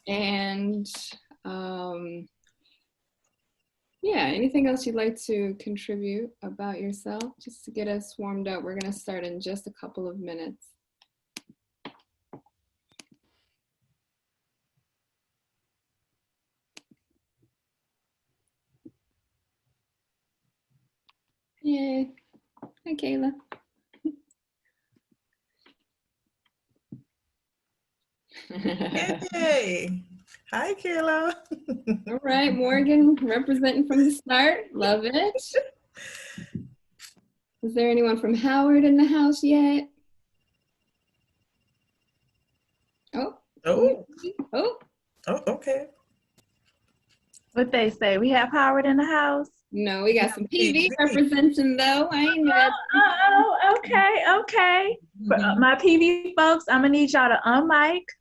And yeah, anything else you'd like to contribute about yourself, just to get us warmed up? We're going to start in just a couple of minutes. Yay. Hi, Kayla. Hey. Hi, Kayla. All right, Morgan, representing from the start. Love it. Is there anyone from Howard in the house yet? Oh. Oh. Oh. Oh, okay. What they say? We have Howard in the house? No, we got some PV representing though. I ain't know. Oh, okay. For my PV folks, I'm gonna need y'all to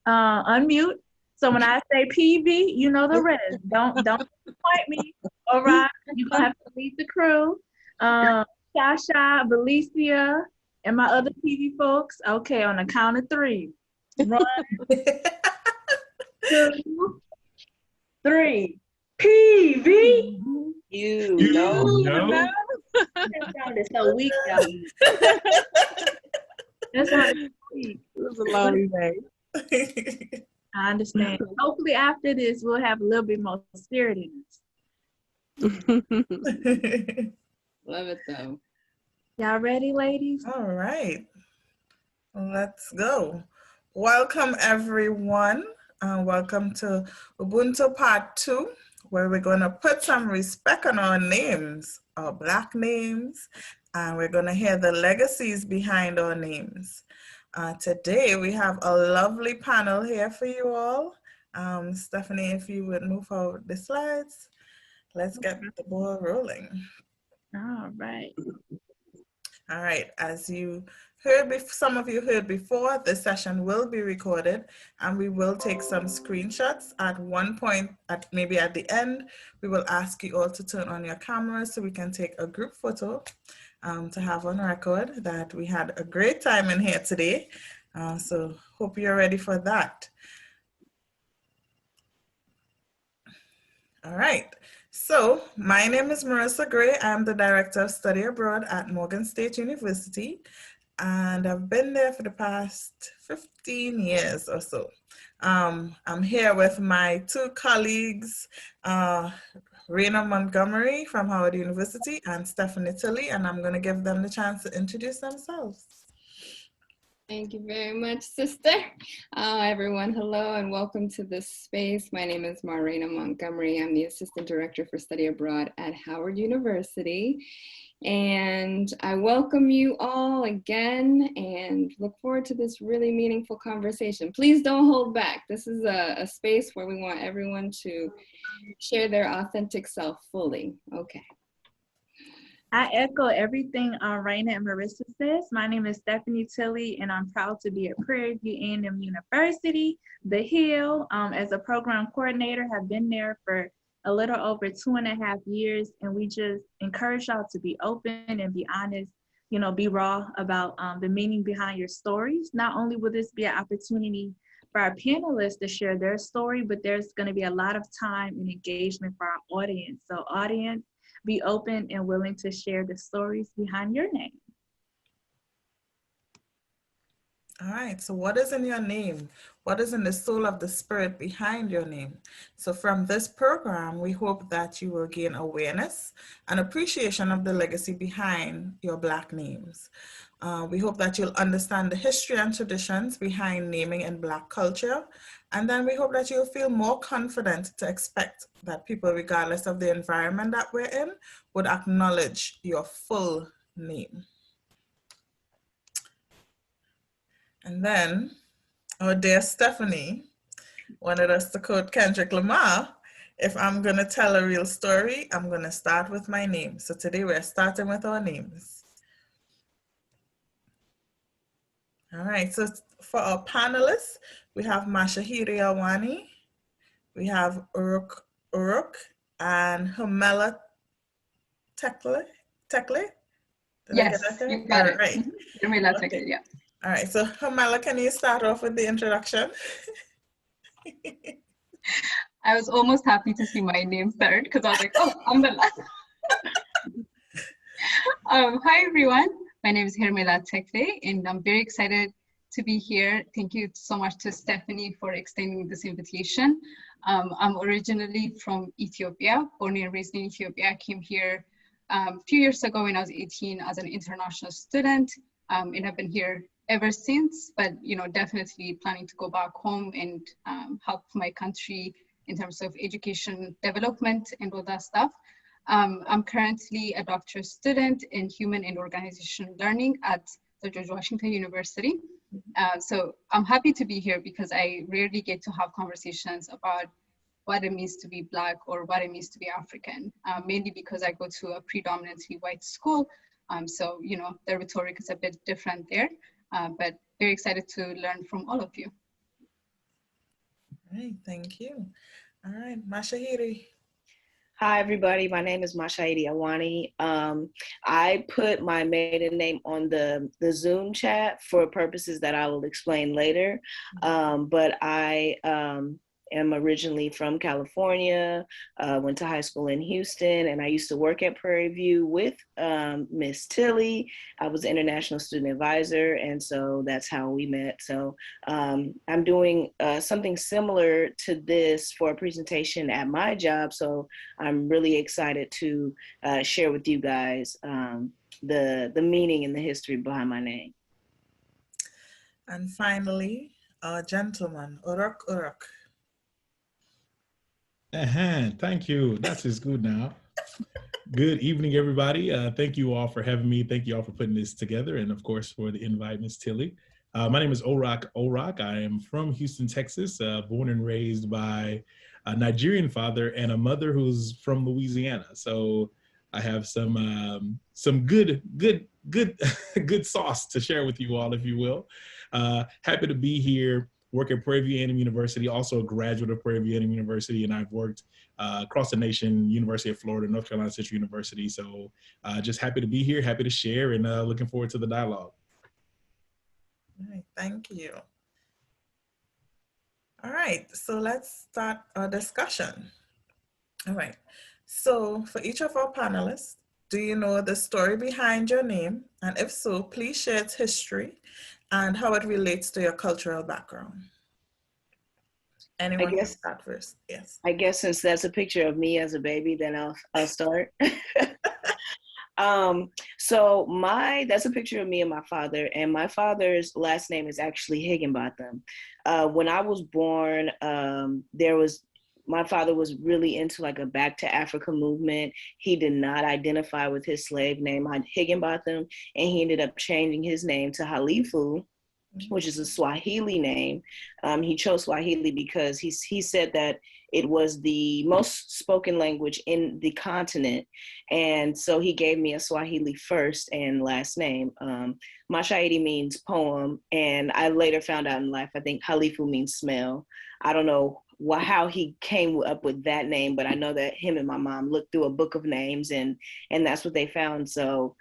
unmute. So when I say PV, you know the rest. Don't disappoint me. All right, you're gonna have to lead the crew. Shasha, Belicia, and my other PV folks. Okay, on the count of 3. 1, 2, 3. PV. You know. It's so weak, y'all. That's not weak. It was a long day. I understand. Hopefully after this, we'll have a little bit more spirit in us. Love it though. Y'all ready, ladies? All right. Let's go. Welcome, everyone. Welcome to Ubuntu Part 2, where we're going to put some respect on our names, our Black names, and we're going to hear the legacies behind our names. Today, we have a lovely panel here for you all. Stephanie, if you would move forward the slides, let's get the ball rolling. All right. All right, as you heard, some of you heard before, this session will be recorded and we will take some screenshots. At one point, maybe at the end, we will ask you all to turn on your cameras so we can take a group photo to have on record that we had a great time in here today. So hope you're ready for that. All right. So my name is Marissa Gray. I'm the Director of Study Abroad at Morgan State University, and I've been there for the past 15 years or so. I'm here with my 2 colleagues, Raina Montgomery from Howard University and Stephanie Tilley, and I'm going to give them the chance to introduce themselves. Thank you very much, sister. Everyone, hello and welcome to this space. My name is Raina Montgomery. I'm the Assistant Director for Study Abroad at Howard University. And I welcome you all again and look forward to this really meaningful conversation. Please don't hold back. This is a space where we want everyone to share their authentic self fully. Okay. I echo everything Raina and Marissa says. My name is Stephanie Tilley, and I'm proud to be at Prairie A&M University, The Hill, as a program coordinator. Have been there for a little over 2.5 years, and we just encourage y'all to be open and be honest, you know, be raw about the meaning behind your stories. Not only will this be an opportunity for our panelists to share their story, but there's going to be a lot of time and engagement for our audience. So audience, be open and willing to share the stories behind your name. All right, so what is in your name? What is in the soul of the spirit behind your name? So from this program, we hope that you will gain awareness and appreciation of the legacy behind your Black names. We hope that you'll understand the history and traditions behind naming in Black culture. And then we hope that you'll feel more confident to expect that people, regardless of the environment that we're in, would acknowledge your full name. And then our dear Stephanie wanted us to quote Kendrick Lamar, if I'm gonna tell a real story, I'm gonna start with my name. So today we're starting with our names. All right, so for our panelists, we have Mashahiri Awani, we have Uruk, and Hamela Tekle? Yes, you got it. Right. Hamela Tekle, yeah. All right, so Hamela, can you start off with the introduction? I was almost happy to see my name third because I was like, oh, I'm the last. Hi, everyone. My name is Hermela Tekle, and I'm very excited to be here. Thank you so much to Stephanie for extending this invitation. I'm originally from Ethiopia, born and raised in Ethiopia. I came here a few years ago when I was 18 as an international student, and I've been here ever since, but definitely planning to go back home and help my country in terms of education development and all that stuff. I'm currently a doctoral student in human and organizational learning at the George Washington University. So I'm happy to be here because I rarely get to have conversations about what it means to be Black or what it means to be African, mainly because I go to a predominantly white school. So, the rhetoric is a bit different there, but very excited to learn from all of you. All right, thank you. All right, Mashahiri. Hi, everybody. My name is Mashahidi Awani. I put my maiden name on the Zoom chat for purposes that I will explain later. But I am originally from California, went to high school in Houston, and I used to work at Prairie View with Miss Tilly. I was an international student advisor, and so that's how we met. So I'm doing something similar to this for a presentation at my job. So I'm really excited to share with you guys the meaning and the history behind my name. And finally, our gentleman, Uruk Uruk. Thank you. That is good now. Good evening, everybody. Thank you all for having me. Thank you all for putting this together. And of course, for the invite, Ms. Tilly. My name is Orok Orok. I am from Houston, Texas, born and raised by a Nigerian father and a mother who's from Louisiana. So I have some good good sauce to share with you all, if you will. Happy to be here. Work at Prairie View A&M University, also a graduate of Prairie View A&M University, and I've worked across the nation, University of Florida, North Carolina Central University. So just happy to be here, happy to share, and looking forward to the dialogue. All right, thank you. All right, so let's start our discussion. All right, so for each of our panelists, do you know the story behind your name? And if so, please share its history and how it relates to your cultural background. Anyone can start first? Yes. I guess since that's a picture of me as a baby, then I'll start. So that's a picture of me and my father, and my father's last name is actually Higginbotham. When I was born, my father was really into like a Back to Africa movement. He did not identify with his slave name, Higginbotham, and he ended up changing his name to Halifu, which is a Swahili name. He chose Swahili because he said that it was the most spoken language in the continent. And so he gave me a Swahili first and last name. Mashairi means poem. And I later found out in life, I think Halifu means smell. I don't know how he came up with that name, but I know that him and my mom looked through a book of names and that's what they found. So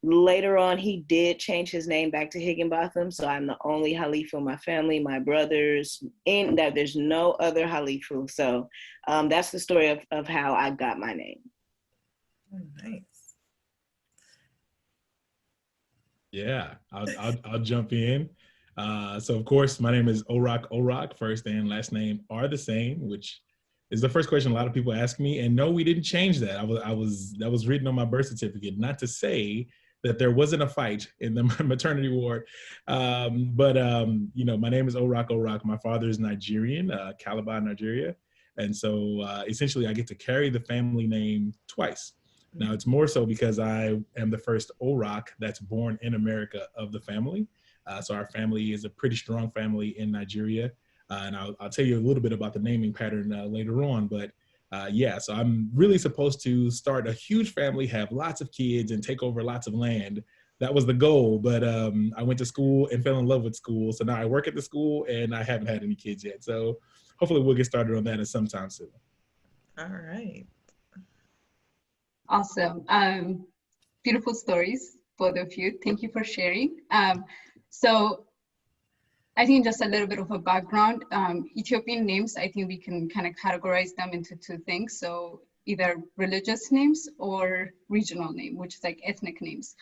later on, he did change his name back to Higginbotham. So I'm the only Halifu in my family, my brothers, and that there's no other Halifu. So that's the story of how I got my name. Oh, nice. Yeah, I'll jump in. So of course, my name is Orok Orok. First and last name are the same, which is the first question a lot of people ask me. And no, we didn't change that. That was written on my birth certificate. Not to say that there wasn't a fight in the maternity ward, but my name is Orok Orok. My father is Nigerian, Calabar, Nigeria, and so essentially I get to carry the family name twice. Now it's more so because I am the first Orok that's born in America of the family. So our family is a pretty strong family in Nigeria. And I'll tell you a little bit about the naming pattern later on. But yeah, so I'm really supposed to start a huge family, have lots of kids, and take over lots of land. That was the goal. But I went to school and fell in love with school. So now I work at the school and I haven't had any kids yet. So hopefully we'll get started on that at some time soon. All right. Awesome. Beautiful stories, both of you. Thank you for sharing. So I think just a little bit of a background. Ethiopian names, I think we can kind of categorize them into two things. So either religious names or regional name, which is like ethnic names.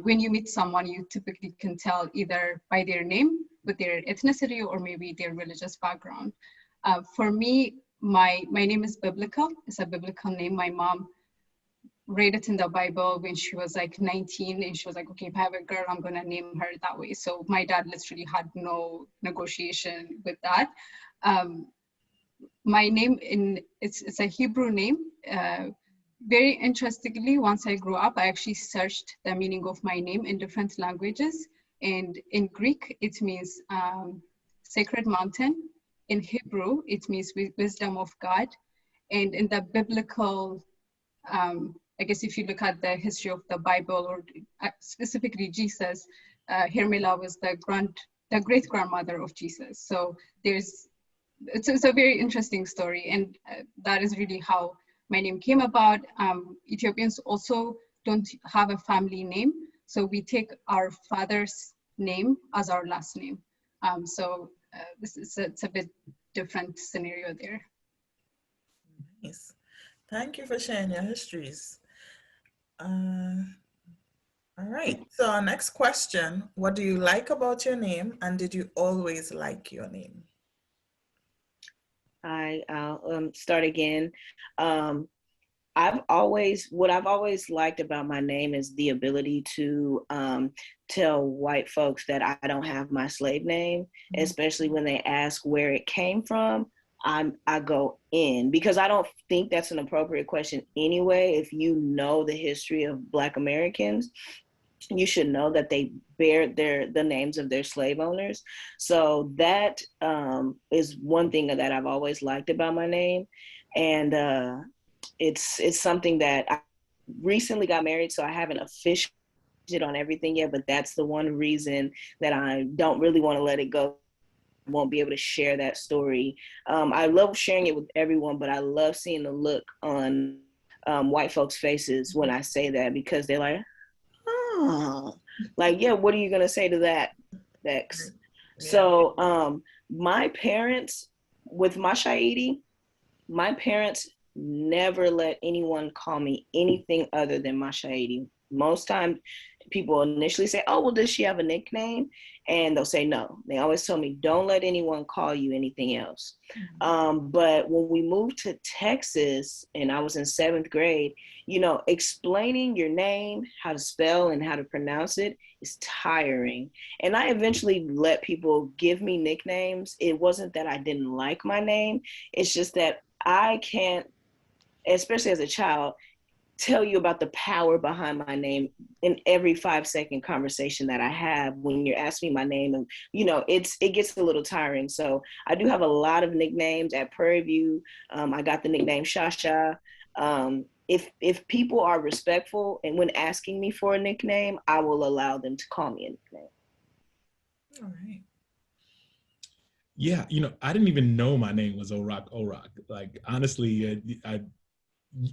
When you meet someone, you typically can tell either by their name, with their ethnicity, or maybe their religious background. For me, my name is biblical. It's a biblical name. My mom read it in the Bible when she was like 19, and she was like, okay, if I have a girl, I'm gonna name her that way. So my dad literally had no negotiation with that. My name, it's a Hebrew name. Very interestingly, once I grew up, I actually searched the meaning of my name in different languages. And in Greek, it means sacred mountain. In Hebrew, it means wisdom of God. And in the biblical, I guess if you look at the history of the Bible, or specifically Jesus, Hermela was the great grandmother of Jesus. So it's a very interesting story, and that is really how my name came about. Ethiopians also don't have a family name, so we take our father's name as our last name. So it's a bit different scenario there. Nice. Thank you for sharing your histories. All right, so our next question, what do you like about your name, and did you always like your name? I'll start again. I've always liked about my name is the ability to tell white folks that I don't have my slave name, especially when they ask where it came from. I go in, because I don't think that's an appropriate question anyway. If you know the history of Black Americans, you should know that they bear the names of their slave owners. So that is one thing that I've always liked about my name. And it's something that I recently got married, so I haven't officially on everything yet, but that's the one reason that I don't really want to let it go. I won't be able to share that story. I love sharing it with everyone, but I love seeing the look on white folks' faces when I say that, because they're like, oh, like, yeah, what are you gonna say to that, Bex? Yeah. So my parents, with Mashaidi, my parents never let anyone call me anything other than Mashaidi. Most times people initially say, oh, well, does she have a nickname? And they'll say no. They always tell me, don't let anyone call you anything else. But when we moved to Texas and I was in 7th grade, explaining your name, how to spell and how to pronounce it is tiring. And I eventually let people give me nicknames. It wasn't that I didn't like my name. It's just that I can't, especially as a child, tell you about the power behind my name in every 5-second conversation that I have when you're asking me my name. And, it gets a little tiring. So I do have a lot of nicknames at Prairie View. I got the nickname Shasha. If people are respectful and when asking me for a nickname, I will allow them to call me a nickname. All right. Yeah, I didn't even know my name was Orak. Like, honestly,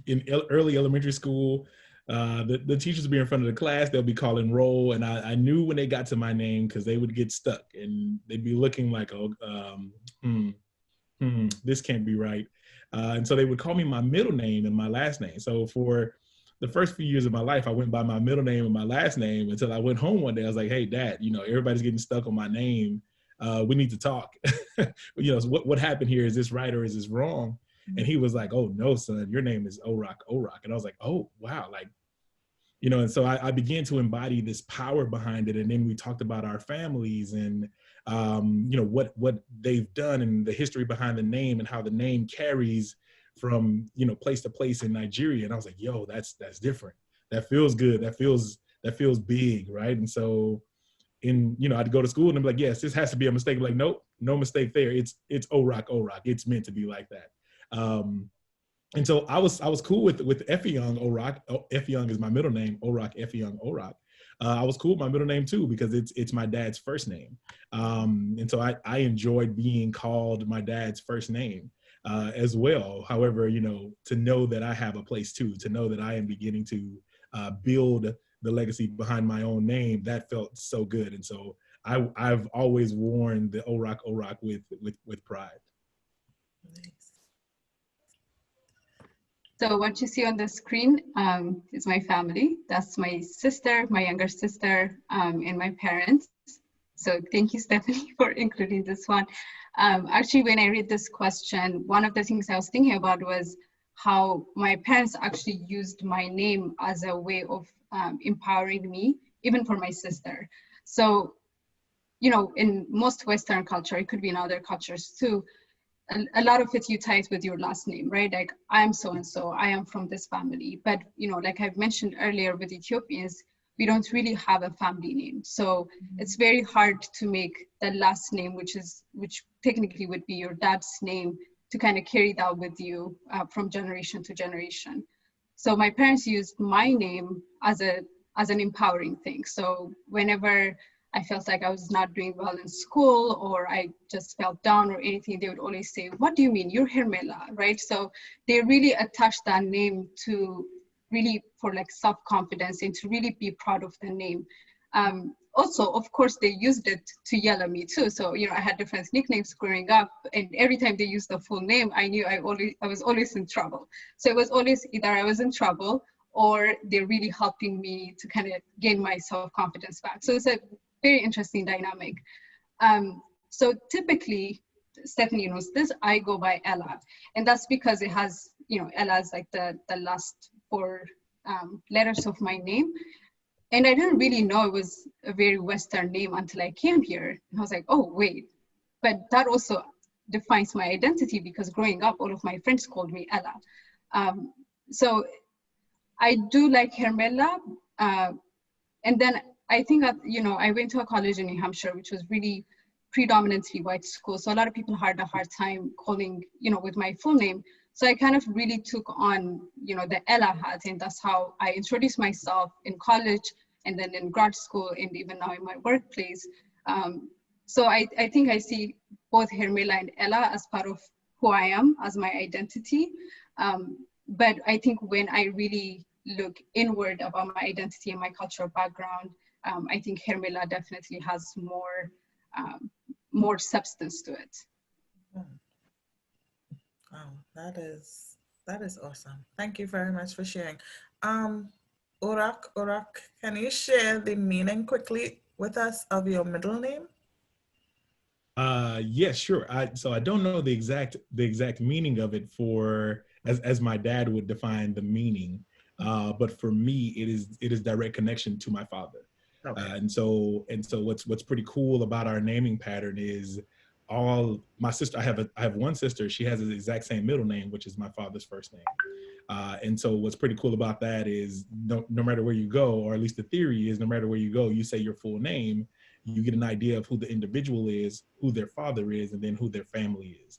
in early elementary school, the teachers would be in front of the class, they'll be calling roll, and I knew when they got to my name because they would get stuck and they'd be looking like, this can't be right. And so they would call me my middle name and my last name. So for the first few years of my life, I went by my middle name and my last name until I went home one day. I was like, hey, Dad, everybody's getting stuck on my name. We need to talk. What happened here? Is this right or is this wrong? And he was like, oh, no, son, your name is Orak. And I was like, oh, wow. Like, and so I began to embody this power behind it. And then we talked about our families and, what they've done and the history behind the name and how the name carries from, place to place in Nigeria. And I was like, yo, that's different. That feels good. That feels big. Right. And so I'd go to school and I'm like, yes, this has to be a mistake. I'm like, nope, no mistake there. It's Orak. It's meant to be like that. And so I was cool with Effiong Orak. Effiong is my middle name, Orak, Effiong Orak. I was cool with my middle name too, because it's my dad's first name. And so I enjoyed being called my dad's first name as well. However, to know that I have a place too, to know that I am beginning to build the legacy behind my own name, that felt so good. And so I've always worn the Orok with pride. Nice. So what you see on the screen is my family. That's my sister, my younger sister, and my parents. So thank you, Stephanie, for including this one. Actually, when I read this question, one of the things I was thinking about was how my parents actually used my name as a way of empowering me, even for my sister. So, you know, in most Western culture, it could be in other cultures too, a lot of it you tie it with your last name, right? Like, I'm so-and-so, I am from this family. But, you know, like I've mentioned earlier with Ethiopians, we don't really have a family name. So it's very hard to make that last name, which technically would be your dad's name, to kind of carry that with you from generation to generation. So my parents used my name as an empowering thing. So whenever I felt like I was not doing well in school, or I just felt down or anything, they would always say, "What do you mean? You're Hermela," right? So they really attached that name to really for like self-confidence and to really be proud of the name. Also, of course, they used it to yell at me too. So, you know, I had different nicknames growing up, and every time they used the full name, I knew I was always in trouble. So it was always either I was in trouble or they're really helping me to kind of gain my self-confidence back. So it's a very interesting dynamic. So typically, Stephanie knows this, I go by Ella. And that's because it has, you know, Ella is like the last four letters of my name. And I didn't really know it was a very Western name until I came here. And I was like, oh, wait. But that also defines my identity, because growing up, all of my friends called me Ella. So I do like Hermela. And then I think that, you know, I went to a college in New Hampshire, which was really predominantly white school. So a lot of people had a hard time calling, you know, with my full name. So I kind of really took on, you know, the Ella hat, and that's how I introduced myself in college, and then in grad school, and even now in my workplace. So I think I see both Hermela and Ella as part of who I am, as my identity. But I think when I really look inward about my identity and my cultural background, I think Hermela definitely has more substance to it. Wow, that is awesome. Thank you very much for sharing. Orok, can you share the meaning quickly with us of your middle name? Yeah, sure. So I don't know the exact meaning of it for as my dad would define the meaning. But for me, it is direct connection to my father. Okay. And so what's pretty cool about our naming pattern is my sister. I have one sister. She has the exact same middle name, which is my father's first name. And so what's pretty cool about that is no matter where you go, or at least the theory is, no matter where you go, you say your full name, you get an idea of who the individual is, who their father is, and then who their family is.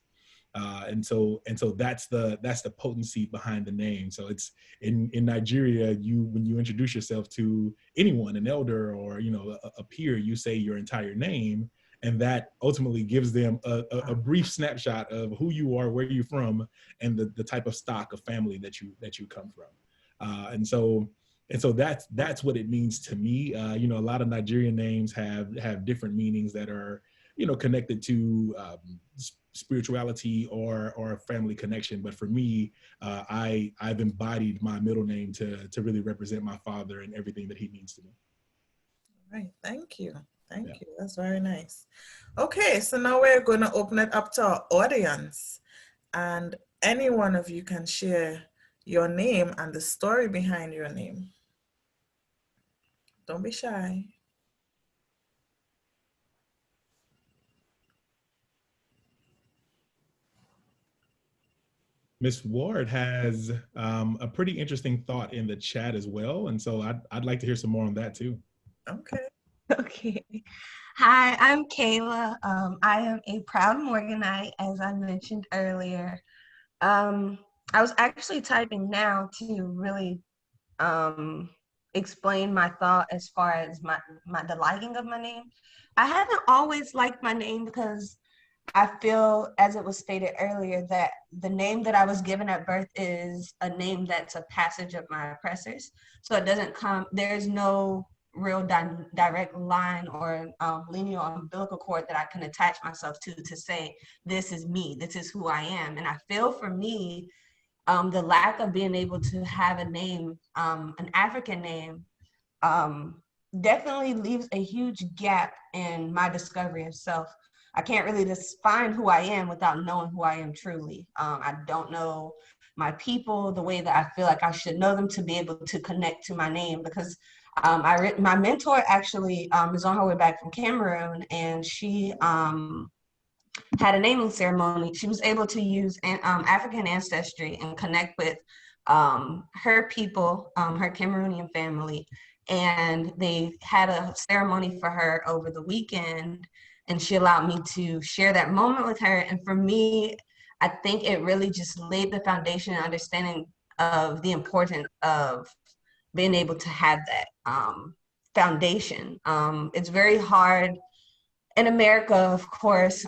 And so that's the potency behind the name. So it's in Nigeria, when you introduce yourself to anyone, an elder or, you know, a peer, you say your entire name, and that ultimately gives them a brief snapshot of who you are, where you're from, and the type of stock of family that you come from. And so that's what it means to me. You know, a lot of Nigerian names have different meanings that are, you know, connected to spirituality or family connection. But for me, I've embodied my middle name to really represent my father and everything that he means to me. All right, thank you. Thank you. That's very nice. Okay, so now we're going to open it up to our audience, and any one of you can share your name and the story behind your name. Don't be shy. Miss Ward has a pretty interesting thought in the chat as well, and so I'd like to hear some more on that too. Okay. Okay. Hi, I'm Kayla. I am a proud Morganite, as I mentioned earlier. I was actually typing now to really explain my thought as far as the liking of my name. I haven't always liked my name because I feel, as it was stated earlier, that the name that I was given at birth is a name that's a passage of my oppressors. So it doesn't there's no real direct line or linear umbilical cord that I can attach myself to say, this is me, this is who I am. And I feel for me, the lack of being able to have a name, an African name, definitely leaves a huge gap in my discovery of self. I can't really define who I am without knowing who I am truly. I don't know my people the way that I feel like I should know them to be able to connect to my name, because my mentor actually is on her way back from Cameroon, and she had a naming ceremony. She was able to use African ancestry and connect with her people, her Cameroonian family. And they had a ceremony for her over the weekend, and she allowed me to share that moment with her. And for me, I think it really just laid the foundation and understanding of the importance of being able to have that foundation. It's very hard in America, of course,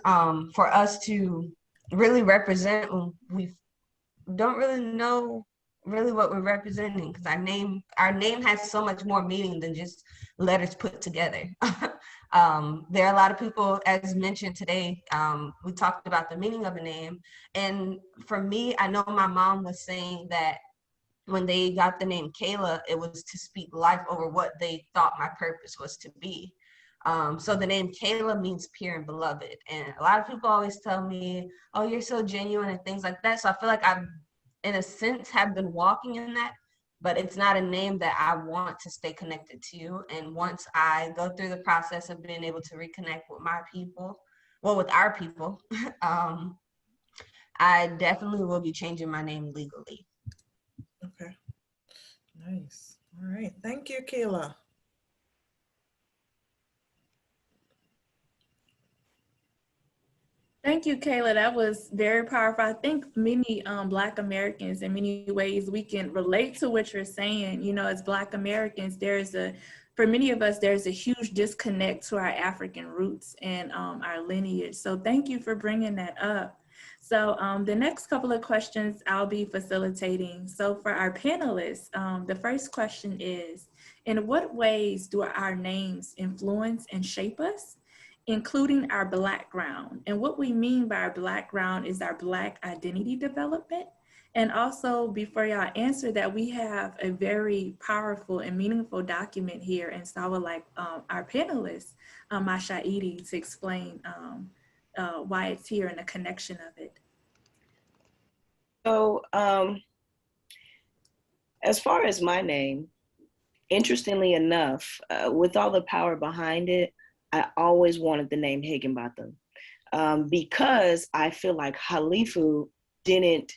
for us to really represent when we don't really know really what we're representing, because our name has so much more meaning than just letters put together. There are a lot of people, as mentioned today, we talked about the meaning of a name. And for me, I know my mom was saying that when they got the name Kayla, it was to speak life over what they thought my purpose was to be. So the name Kayla means pure and beloved. And a lot of people always tell me, oh, you're so genuine and things like that. So I feel like I've, in a sense, have been walking in that, but it's not a name that I want to stay connected to. And once I go through the process of being able to reconnect with my people, well, with our people, I definitely will be changing my name legally. Okay, nice. All right, thank you, Kayla. Thank you, Kayla. That was very powerful. I think many Black Americans, in many ways, we can relate to what you're saying. You know, as Black Americans, for many of us, there's a huge disconnect to our African roots and our lineage. So thank you for bringing that up. So the next couple of questions I'll be facilitating. So for our panelists, the first question is, in what ways do our names influence and shape us, including our background? And what we mean by our background is our Black identity development. And also, before y'all answer that, we have a very powerful and meaningful document here. And so I would like our panelists, Mashaidi, to explain why it's here and the connection of it. So as far as my name, interestingly enough, with all the power behind it, I always wanted the name Higginbotham because I feel like Halifu didn't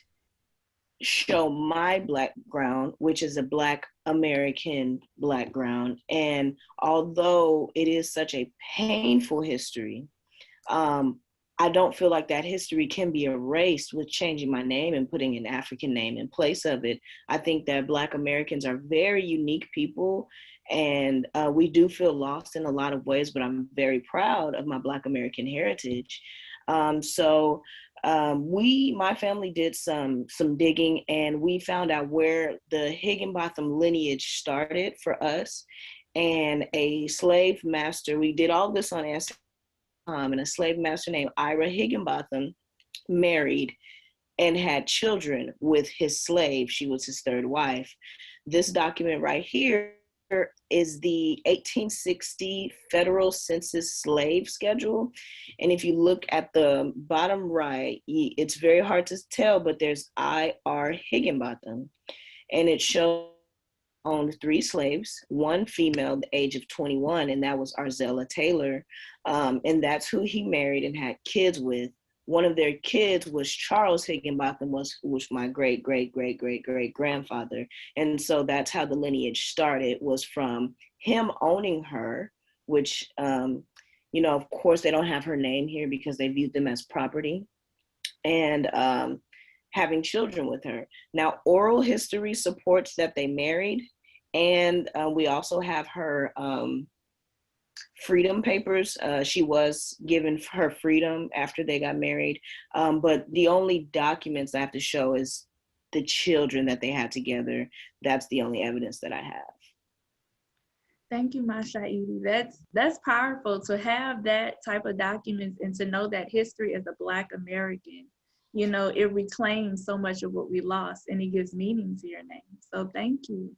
show my background, which is a Black American background. And although it is such a painful history, I don't feel like that history can be erased with changing my name and putting an African name in place of it. I think that Black Americans are very unique people, and we do feel lost in a lot of ways, but I'm very proud of my Black American heritage. My family did some digging, and we found out where the Higginbotham lineage started for us. And a slave master, we did all this on Instagram, and a slave master named Ira Higginbotham married and had children with his slave. She was his third wife. This document right here is the 1860 Federal Census Slave Schedule. And if you look at the bottom right, it's very hard to tell, but there's I.R. Higginbotham. And it shows owned 3 slaves, 1 female, the age of 21, and that was Arzella Taylor. And that's who he married and had kids with. One of their kids was Charles Higginbotham, was my great grandfather. And so that's how the lineage started, was from him owning her, which, of course they don't have her name here because they viewed them as property, and having children with her. Now, oral history supports that they married, and we also have her freedom papers. She was given her freedom after they got married, but the only documents I have to show is the children that they had together. That's the only evidence that I have. Thank you, Masha Edie. That's powerful to have that type of documents and to know that history as a Black American, you know, it reclaims so much of what we lost and it gives meaning to your name. So thank you.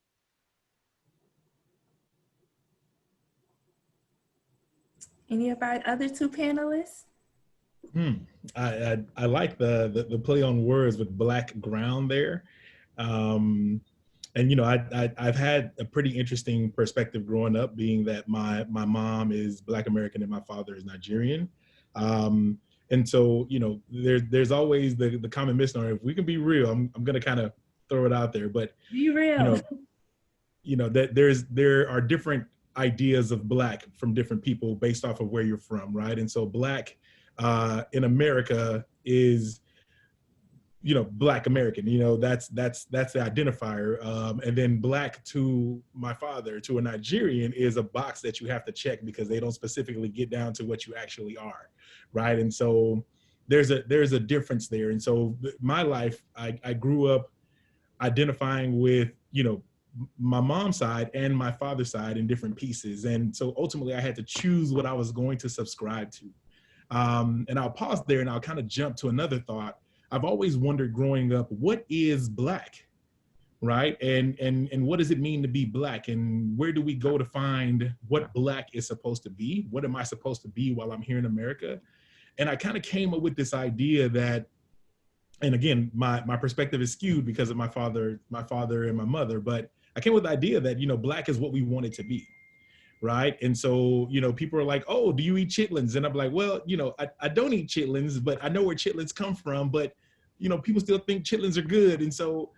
Any of our other two panelists? I like the play on words with Black ground there. And you know, I've had a pretty interesting perspective growing up, being that my mom is Black American and my father is Nigerian. And so, you know, there's always the common misnomer. If we can be real, I'm gonna kind of throw it out there, but Be real. you know that there are different ideas of Black from different people based off of where you're from, right? And so Black in America is, you know, Black American, you know, that's the identifier. And then Black to my father, to a Nigerian, is a box that you have to check because they don't specifically get down to what you actually are, right? And so there's a difference there. And so my life, I grew up identifying with, you know, my mom's side and my father's side in different pieces. And so ultimately I had to choose what I was going to subscribe to. And I'll pause there and I'll kind of jump to another thought. I've always wondered growing up, what is Black, right? And what does it mean to be Black? And where do we go to find what Black is supposed to be? What am I supposed to be while I'm here in America? And I kind of came up with this idea that, and again, my perspective is skewed because of my father and my mother, but I came with the idea that, you know, Black is what we want it to be. Right. And so, you know, people are like, oh, do you eat chitlins? And I'm like, well, you know, I don't eat chitlins, but I know where chitlins come from. But, you know, people still think chitlins are good. And so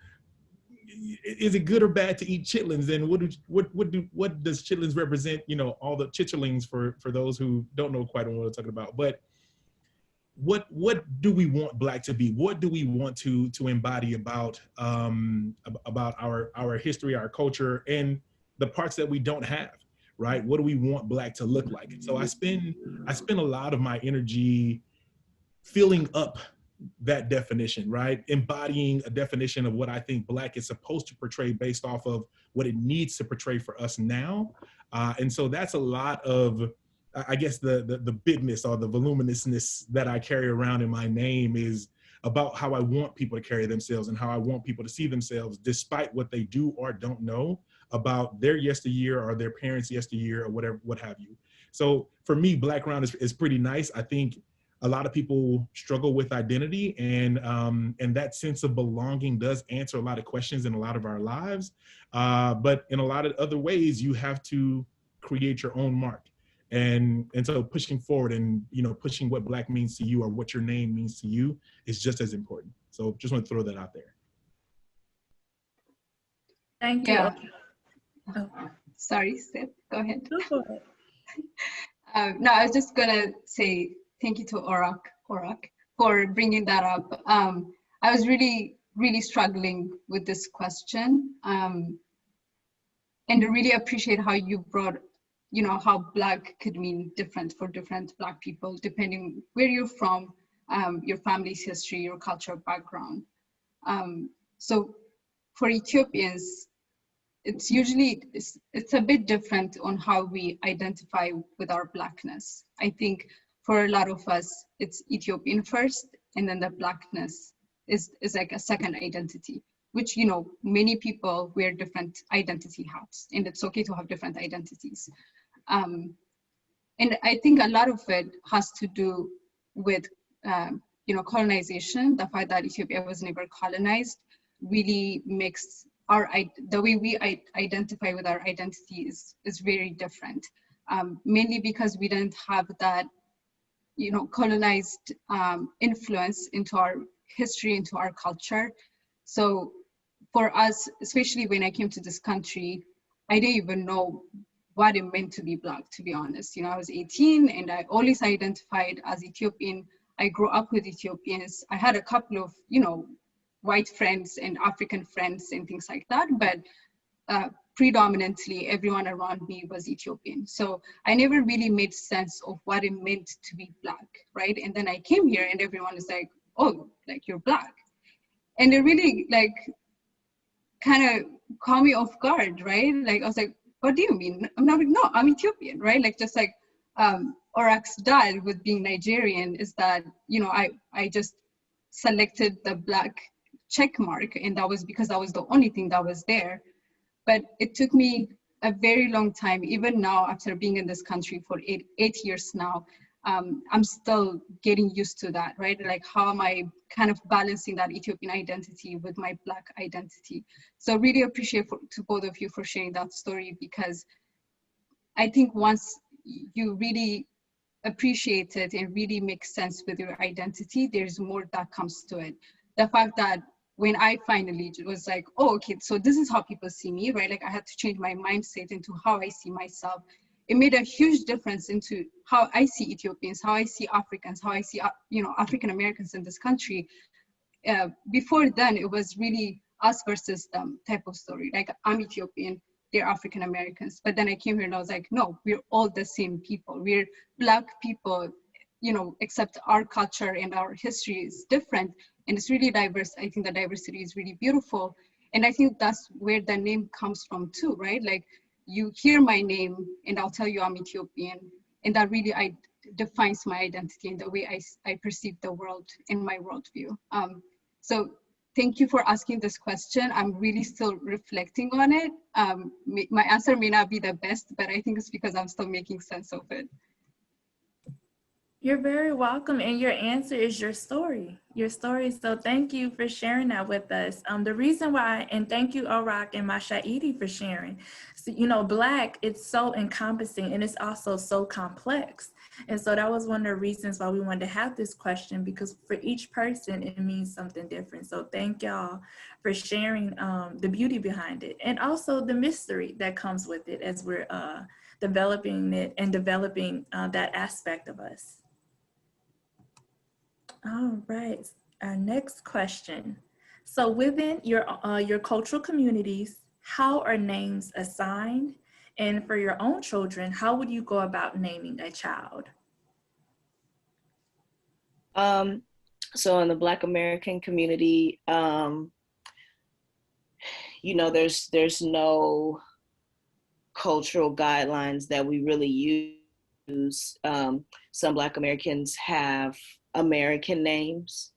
is it good or bad to eat chitlins? And what does chitlins represent? You know, all the chitterlings for those who don't know quite what I'm talking about. But what do we want Black to be? What do we want to embody about our history, our culture, and the parts that we don't have? Right? What do we want Black to look like? And so I spend a lot of my energy filling up that definition, right? Embodying a definition of what I think Black is supposed to portray based off of what it needs to portray for us now. And so that's a lot of, I guess, the bigness or the voluminousness that I carry around in my name is about how I want people to carry themselves and how I want people to see themselves despite what they do or don't know about their yesteryear or their parents' yesteryear or whatever, what have you. So for me, Black ground is pretty nice. I think a lot of people struggle with identity, and that sense of belonging does answer a lot of questions in a lot of our lives. But in a lot of other ways, you have to create your own mark. And so pushing forward and, you know, pushing what Black means to you or what your name means to you is just as important. So just want to throw that out there. Thank you. Yeah. Oh. Sorry, Steph, go ahead. Go for it. No, I was just gonna say thank you to Orak for bringing that up. I was really struggling with this question, and I really appreciate how you brought, you know, how Black could mean different for different Black people, depending where you're from, your family's history, your cultural background. So for Ethiopians, it's usually, it's a bit different on how we identify with our Blackness. I think for a lot of us, it's Ethiopian first, and then the Blackness is like a second identity, which, you know, many people wear different identity hats, and it's okay to have different identities. And I think a lot of it has to do with, you know, colonization. The fact that Ethiopia was never colonized really makes the way we identify with our identity is very different. Mainly because we didn't have that, you know, colonized influence into our history, into our culture. So for us, especially when I came to this country, I didn't even know what it meant to be Black, to be honest. You know, I was 18 and I always identified as Ethiopian. I grew up with Ethiopians. I had a couple of, you know, white friends and African friends and things like that, but predominantly everyone around me was Ethiopian. So I never really made sense of what it meant to be Black, right? And then I came here and everyone is like, oh, like you're Black. And it really like kind of caught me off guard, right? Like I was like, what do you mean? I'm not, no, I'm Ethiopian, right? Like, just like Orak's dad with being Nigerian is that, you know, I just selected the black check mark, and that was because that was the only thing that was there. But it took me a very long time, even now after being in this country for eight years now. I'm still getting used to that, right? Like, how am I kind of balancing that Ethiopian identity with my Black identity? So really appreciate to both of you for sharing that story, because I think once you really appreciate it and really makes sense with your identity, there's more that comes to it. The fact that when I finally was like, oh, okay, so this is how people see me, right? Like, I had to change my mindset into how I see myself. It made a huge difference into how I see Ethiopians, how I see Africans, how I see, you know, African Americans in this country. Before then, it was really us versus them type of story. Like, I'm Ethiopian, they're African Americans. But then I came here and I was like, no, we're all the same people. We're Black people, you know, except our culture and our history is different. And it's really diverse. I think the diversity is really beautiful. And I think that's where the name comes from too, right? Like, you hear my name and I'll tell you I'm Ethiopian. And that really defines my identity and the way I perceive the world in my worldview. So thank you for asking this question. I'm really still reflecting on it. My answer may not be the best, but I think it's because I'm still making sense of it. You're very welcome, and your answer is your story. So thank you for sharing that with us. The reason why, and thank you, Orak and Mashaidi, for sharing. So, you know, Black, it's so encompassing and it's also so complex. And so that was one of the reasons why we wanted to have this question, because for each person, it means something different. So thank y'all for sharing the beauty behind it, and also the mystery that comes with it as we're developing it and developing that aspect of us. All right, our next question. So within your cultural communities, how are names assigned? And for your own children, how would you go about naming a child? So in the Black American community, you know, there's no cultural guidelines that we really use. Some Black Americans have American names,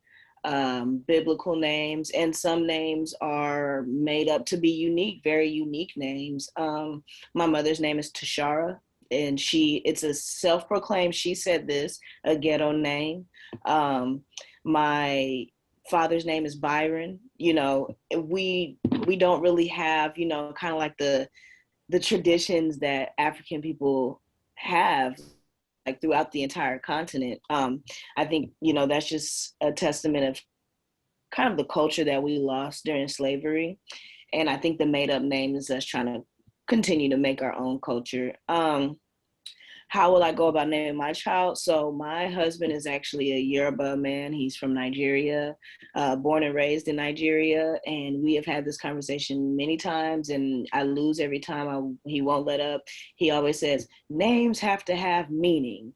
biblical names, and some names are made up to be unique, very unique names. My mother's name is Tashara, and it's a self-proclaimed, she said this, a ghetto name. My father's name is Byron. You know, we don't really have, you know, kind of like the traditions that African people have, like throughout the entire continent. I think, you know, that's just a testament of kind of the culture that we lost during slavery. And I think the made up name is us trying to continue to make our own culture. How will I go about naming my child? So my husband is actually a Yoruba man. He's from Nigeria, born and raised in Nigeria. And we have had this conversation many times, and I lose every time. He won't let up. He always says, names have to have meaning.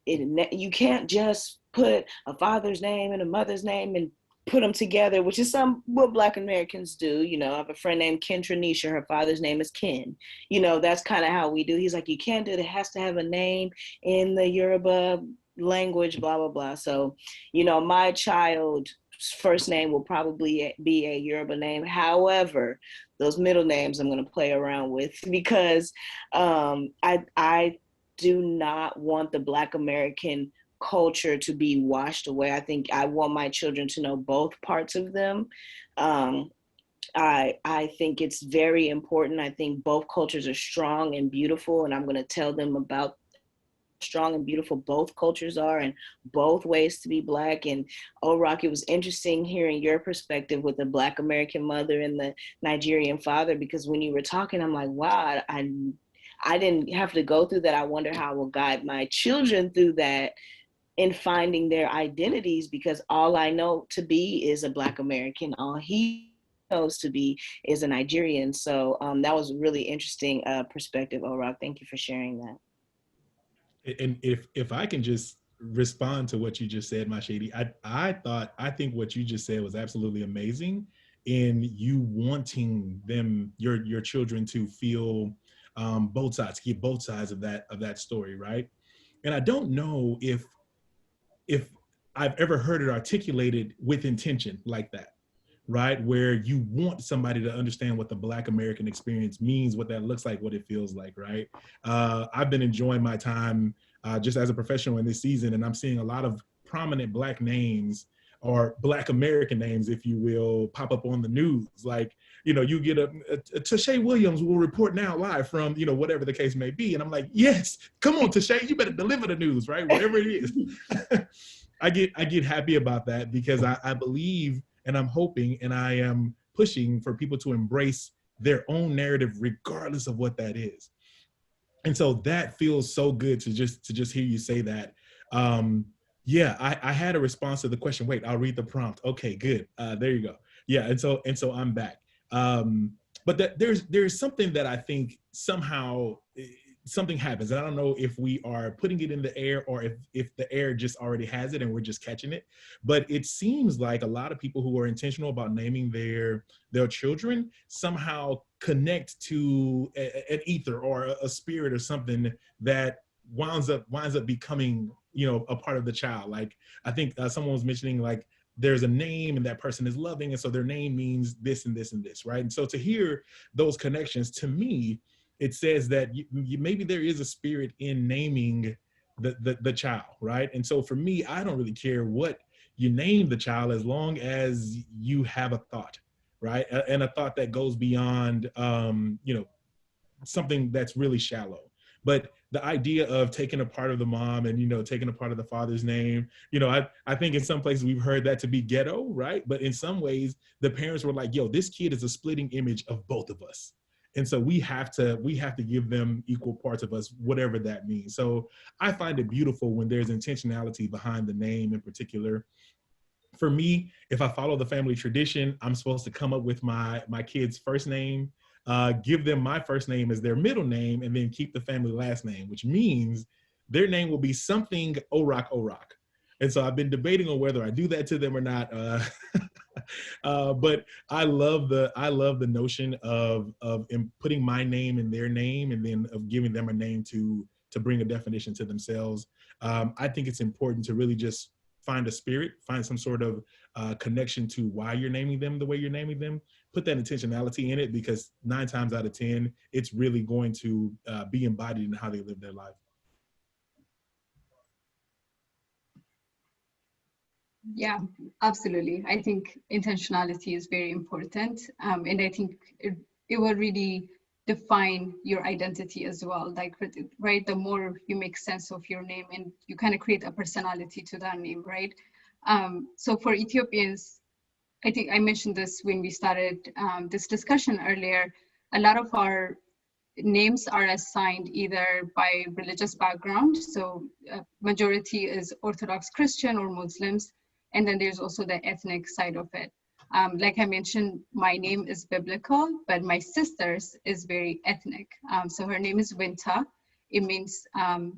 You can't just put a father's name and a mother's name and put them together, which is what Black Americans do. You know, I have a friend named Kentranisha. Her father's name is Ken. You know, that's kind of how we do. He's like, you can't do it. It has to have a name in the Yoruba language, blah, blah, blah. So, you know, my child's first name will probably be a Yoruba name. However, those middle names I'm going to play around with, because I do not want the Black American culture to be washed away. I think I want my children to know both parts of them. I think it's very important. I think both cultures are strong and beautiful, and I'm going to tell them about strong and beautiful both cultures are, and both ways to be Black. And Orak, it was interesting hearing your perspective with the Black American mother and the Nigerian father, because when you were talking, I'm like, wow, I didn't have to go through that. I wonder how I will guide my children through that in finding their identities, because all I know to be is a Black American. All he knows to be is a Nigerian. So that was a really interesting perspective, Orak. Thank you for sharing that. And if I can just respond to what you just said, Mashidi, I think what you just said was absolutely amazing in you wanting your children to feel both sides, get both sides of that story, right? And I don't know if I've ever heard it articulated with intention like that, right? Where you want somebody to understand what the Black American experience means, what that looks like, what it feels like, right? I've been enjoying my time just as a professional in this season, and I'm seeing a lot of prominent Black names, or Black American names, if you will, pop up on the news. Like, you know, you get a Tashay Williams will report now live from, you know, whatever the case may be. And I'm like, yes, come on, Tashay, you better deliver the news, right? Whatever it is. I get happy about that, because I believe, and I'm hoping, and I am pushing for people to embrace their own narrative, regardless of what that is. And so that feels so good to just hear you say that. Yeah, I had a response to the question. Wait, I'll read the prompt. Okay, good. There you go. Yeah, and so I'm back. But there's something that I think somehow something happens. And I don't know if we are putting it in the air, or if the air just already has it and we're just catching it. But it seems like a lot of people who are intentional about naming their children somehow connect to an ether or a spirit or something that winds up becoming, you know, a part of the child. Like, I think someone was mentioning, like, there's a name and that person is loving, and so their name means this and this and this, right? And so to hear those connections, to me, it says that maybe there is a spirit in naming the child, right? And so for me, I don't really care what you name the child, as long as you have a thought, right? And a thought that goes beyond, you know, something that's really shallow. But the idea of taking a part of the mom and, you know, taking a part of the father's name, you know, I think in some places we've heard that to be ghetto, right? But in some ways, the parents were like, yo, this kid is a splitting image of both of us. And so we have to give them equal parts of us, whatever that means. So I find it beautiful when there's intentionality behind the name in particular. For me, if I follow the family tradition, I'm supposed to come up with my kid's first name, give them my first name as their middle name, and then keep the family last name, which means their name will be something Orok Orok. And so I've been debating on whether I do that to them or not. But I love the notion of putting my name in their name, and then of giving them a name to bring a definition to themselves. I think it's important to really just find a spirit, find some sort of connection to why you're naming them the way you're naming them. Put that intentionality in it, because 9 times out of 10, it's really going to be embodied in how they live their life. Yeah, absolutely. I think intentionality is very important. And I think it will really define your identity as well. Like, right, the more you make sense of your name, and you kind of create a personality to that name, right? So for Ethiopians, I think I mentioned this when we started this discussion earlier, a lot of our names are assigned either by religious background. So majority is Orthodox Christian or Muslims. And then there's also the ethnic side of it. Like I mentioned, my name is biblical, but my sister's is very ethnic. So her name is Winta. It means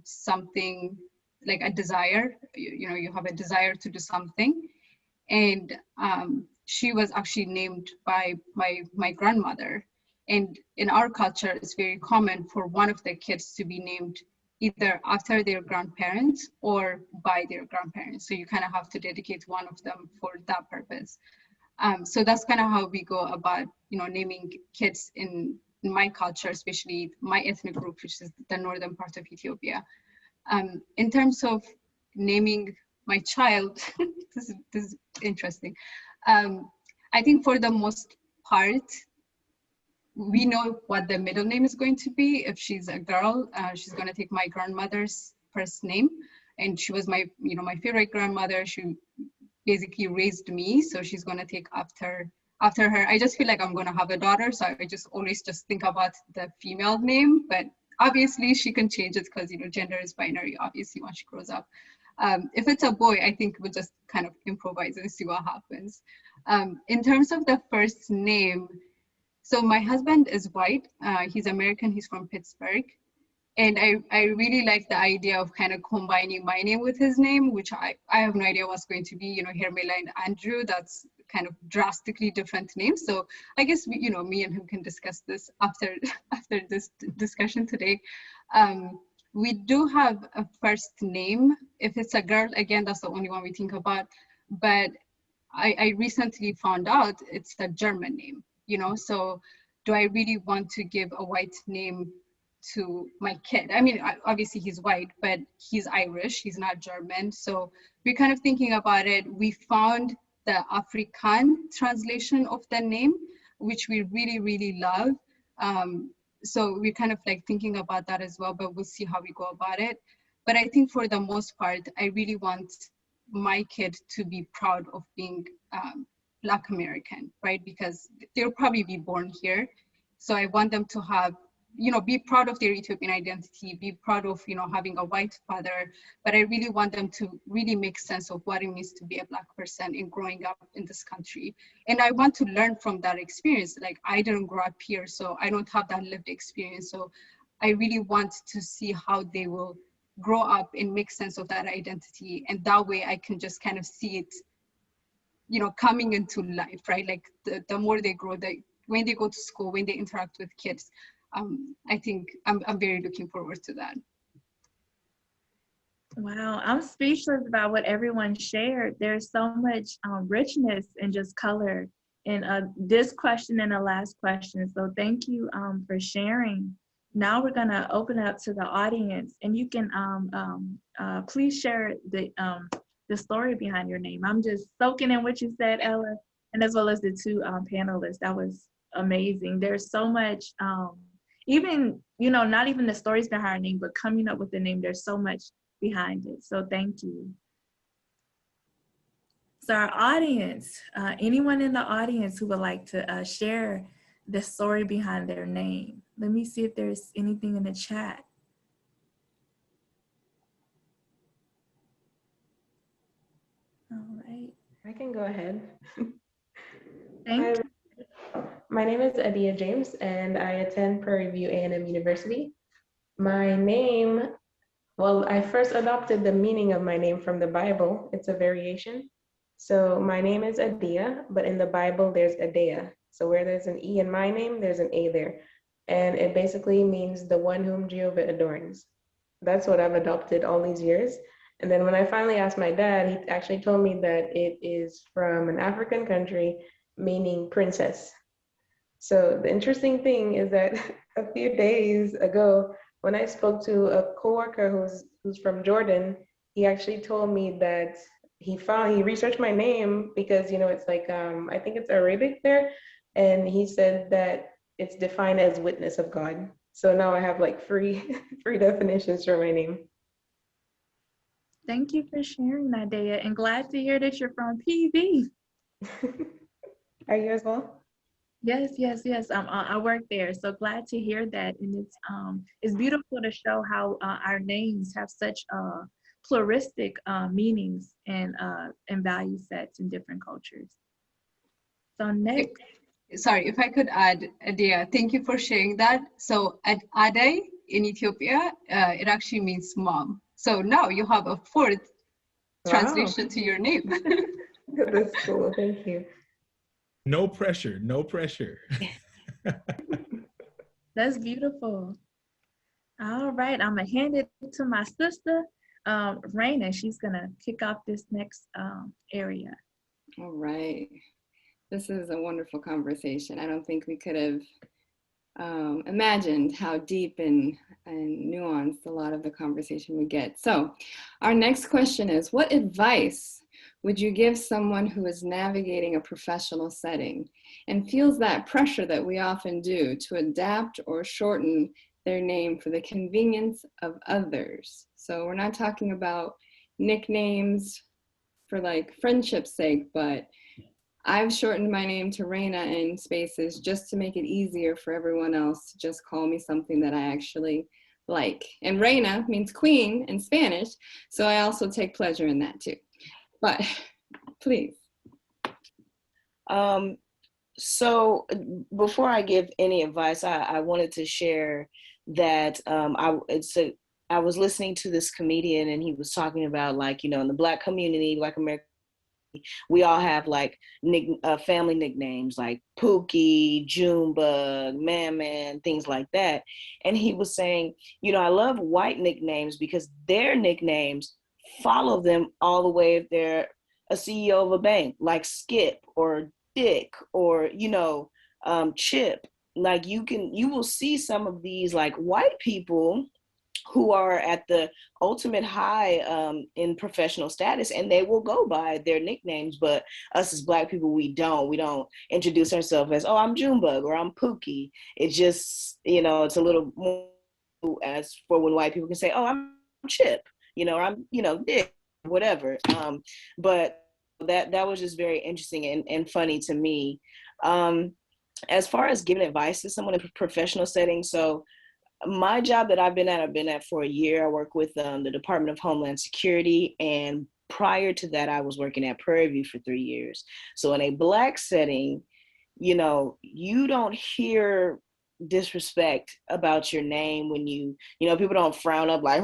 something like a desire. You know, you have a desire to do something. And she was actually named by my grandmother. And in our culture, it's very common for one of the kids to be named either after their grandparents or by their grandparents. So you kind of have to dedicate one of them for that purpose. So that's kind of how we go about, you know, naming kids in my culture, especially my ethnic group, which is the northern part of Ethiopia. In terms of naming my child, this is interesting. I think for the most part, we know what the middle name is going to be. If she's a girl, she's going to take my grandmother's first name, and she was my, you know, my favorite grandmother. She basically raised me, so she's going to take after her. I just feel like I'm going to have a daughter, so I just always just think about the female name, but obviously she can change it because, you know, gender is binary, obviously, once she grows up. If it's a boy, I think we'll just kind of improvise and see what happens. In terms of the first name, so my husband is white. He's American. He's from Pittsburgh. And I really like the idea of kind of combining my name with his name, which I have no idea what's going to be, you know, Hermela and Andrew. That's kind of drastically different names. So I guess me and him can discuss this after this discussion today. We do have a first name. If it's a girl, again, that's the only one we think about. But I recently found out it's a German name, so do I really want to give a white name to my kid? I mean, obviously he's white, but he's Irish, he's not German. So we're kind of thinking about it. We found the Afrikaans translation of the name, which we really, really love. So we're kind of like thinking about that as well, but we'll see how we go about it. But I think for the most part, I really want my kid to be proud of being Black American, right? Because they'll probably be born here. So I want them to have, be proud of their Ethiopian identity, be proud of, having a white father, but I really want them to really make sense of what it means to be a Black person in growing up in this country. And I want to learn from that experience. Like, I didn't grow up here, so I don't have that lived experience. So I really want to see how they will grow up and make sense of that identity. And that way I can just kind of see it, coming into life, right? Like the more they grow, when they go to school, when they interact with kids, I think I'm very looking forward to that. Wow, I'm speechless about what everyone shared. There's so much richness and just color in this question and the last question. So thank you for sharing. Now we're gonna open it up to the audience, and you can please share the story behind your name. I'm just soaking in what you said, Ella, and as well as the two panelists. That was amazing. There's so much, even, not even the stories behind our name, but coming up with the name, there's so much behind it. So thank you. So our audience, anyone in the audience who would like to share the story behind their name. Let me see if there's anything in the chat. All right. I can go ahead. Thank you. My name is Adia James, and I attend Prairie View A&M University. My name, well, I first adopted the meaning of my name from the Bible. It's a variation. So my name is Adia, but in the Bible, there's Adea. So where there's an E in my name, there's an A there. And it basically means the one whom Jehovah adorns. That's what I've adopted all these years. And then when I finally asked my dad, he actually told me that it is from an African country, meaning princess. So the interesting thing is that a few days ago, when I spoke to a coworker who's from Jordan, he actually told me that he researched my name because, it's like, I think it's Arabic there. And he said that it's defined as witness of God. So now I have like free definitions for my name. Thank you for sharing that, Dea, and glad to hear that you're from PV. Are you as well? Yes. I work there, so glad to hear that. And it's beautiful to show how our names have such pluralistic meanings and value sets in different cultures. So next. Sorry, if I could add, Adia, thank you for sharing that. So at Ade in Ethiopia, it actually means mom. So now you have a fourth translation to your name. That's cool, thank you. No pressure, no pressure. That's beautiful. All right, I'm gonna hand it to my sister, Raina. She's gonna kick off this next area. All right. This is a wonderful conversation. I don't think we could have imagined how deep and nuanced a lot of the conversation would get. So our next question is, what advice would you give someone who is navigating a professional setting and feels that pressure that we often do to adapt or shorten their name for the convenience of others? So we're not talking about nicknames for like friendship's sake, but I've shortened my name to Reina in spaces just to make it easier for everyone else to just call me something that I actually like. And Reina means queen in Spanish, so I also take pleasure in that too. But please. So before I give any advice, I wanted to share that I was listening to this comedian, and he was talking about, like, in the Black community, Black American we all have like family nicknames like Pookie, Junebug, Man, things like that. And he was saying, you know, I love white nicknames because their nicknames follow them all the way if they're a CEO of a bank, like Skip or Dick or, you know, Chip. Like you will see some of these like white people who are at the ultimate high in professional status, and they will go by their nicknames. But us as Black people, we don't introduce ourselves as, oh, I'm Junebug or I'm Pookie. It just, you know, it's a little more as for when white people can say, oh, I'm Chip, you know, or I'm, you know, Dick, whatever. But that was just very interesting and funny to me. As far as giving advice to someone in a professional setting, so my job that I've been at for a year. I work with the Department of Homeland Security, and prior to that, I was working at Prairie for 3 years. So in a Black setting, you know, you don't hear disrespect about your name when you know, people don't frown up like,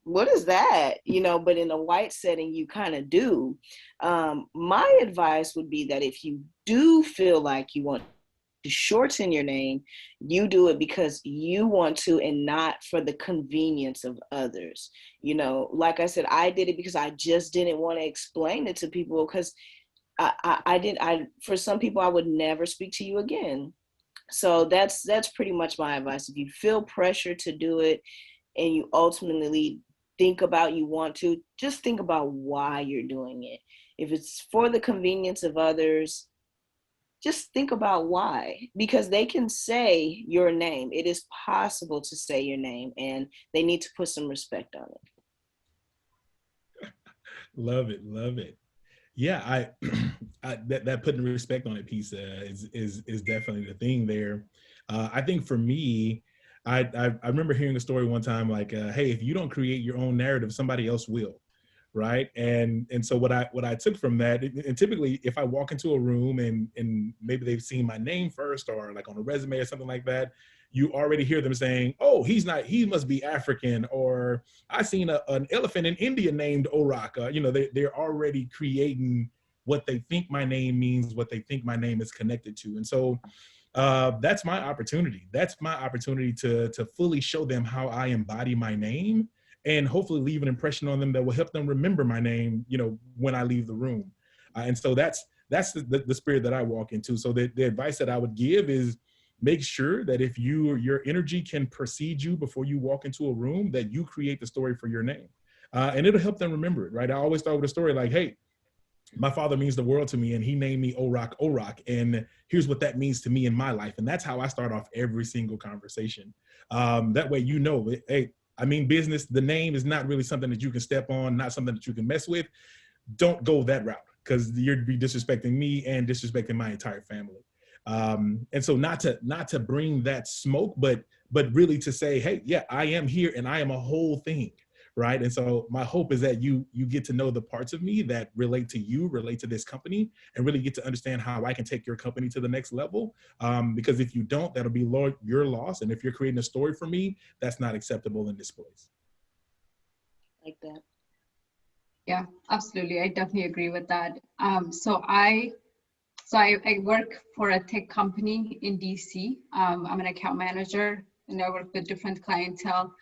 what is that? You know, but in a white setting, you kind of do. My advice would be that if you do feel like you want to shorten your name, you do it because you want to and not for the convenience of others. You know, like I said, I did it because I just didn't want to explain it to people, because for some people, I would never speak to you again. So that's pretty much my advice. If you feel pressure to do it and you ultimately think about you want to, just think about why you're doing it. If it's for the convenience of others, just think about why, because they can say your name. It is possible to say your name, and they need to put some respect on it. Love it, love it. Yeah, that putting respect on it piece is definitely the thing there. I think for me, I remember hearing a story one time like, hey, if you don't create your own narrative, somebody else will. Right. And so what I took from that, and typically if I walk into a room and maybe they've seen my name first or like on a resume or something like that, you already hear them saying, oh, he must be African, or I seen an elephant in India named Oraka. You know, they're already creating what they think my name means, what they think my name is connected to. And so that's my opportunity. That's my opportunity to fully show them how I embody my name, and hopefully leave an impression on them that will help them remember my name, you know, when I leave the room. And so that's the spirit that I walk into. So the advice that I would give is make sure that if your energy can precede you before you walk into a room, that you create the story for your name. And it'll help them remember it, right? I always start with a story like, hey, my father means the world to me, and he named me Orak, and here's what that means to me in my life. And that's how I start off every single conversation. That way, you know, hey, I mean business. The name is not really something that you can step on, not something that you can mess with. Don't go that route, because you're be disrespecting me and disrespecting my entire family. And so not to bring that smoke, but really to say, hey, yeah, I am here and I am a whole thing. Right. And so my hope is that you get to know the parts of me that relate to you, relate to this company, and really get to understand how I can take your company to the next level. Because if you don't, that'll be your loss. And if you're creating a story for me, that's not acceptable in this place. Like that. Yeah, absolutely. I definitely agree with that. So I work for a tech company in DC. I'm an account manager, and I work with different clientele.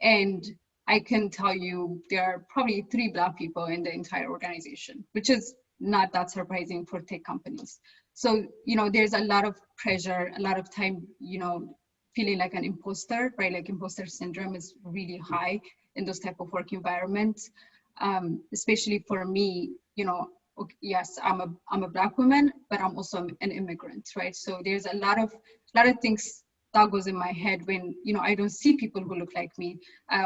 And I can tell you there are probably 3 Black people in the entire organization, which is not that surprising for tech companies. So, you know, there's a lot of pressure, a lot of time, you know, feeling like an imposter, right? Like imposter syndrome is really high in those type of work environments. Especially for me, you know, yes, I'm a Black woman, but I'm also an immigrant, right? So there's a lot of things that goes in my head when, you know, I don't see people who look like me,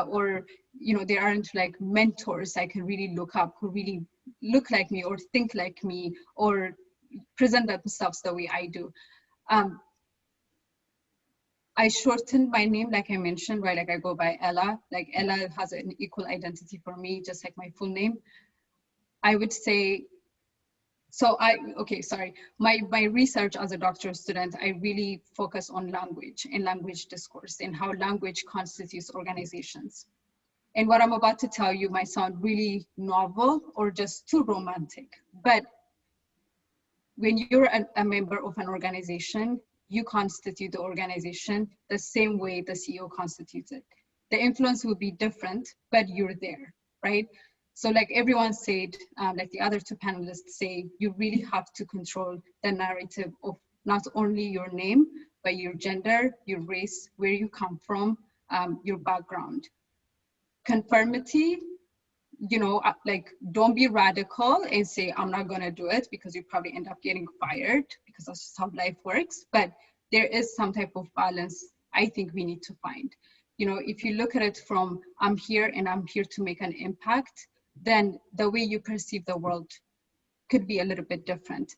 or, you know, there aren't like mentors I can really look up who really look like me or think like me or present themselves the way I do. I shortened my name, like I mentioned, right? Like I go by Ella. Like Ella has an equal identity for me, just like my full name. I would say, my research as a doctoral student, I really focus on language and language discourse and how language constitutes organizations. And what I'm about to tell you might sound really novel or just too romantic, but when you're a member of an organization, you constitute the organization the same way the CEO constitutes it. The influence will be different, but you're there, right? So like everyone said, like the other two panelists say, you really have to control the narrative of not only your name, but your gender, your race, where you come from, your background. Conformity, you know, like don't be radical and say, I'm not gonna do it, because you probably end up getting fired, because that's just how life works. But there is some type of balance I think we need to find. You know, if you look at it from, I'm here and I'm here to make an impact, then the way you perceive the world could be a little bit different.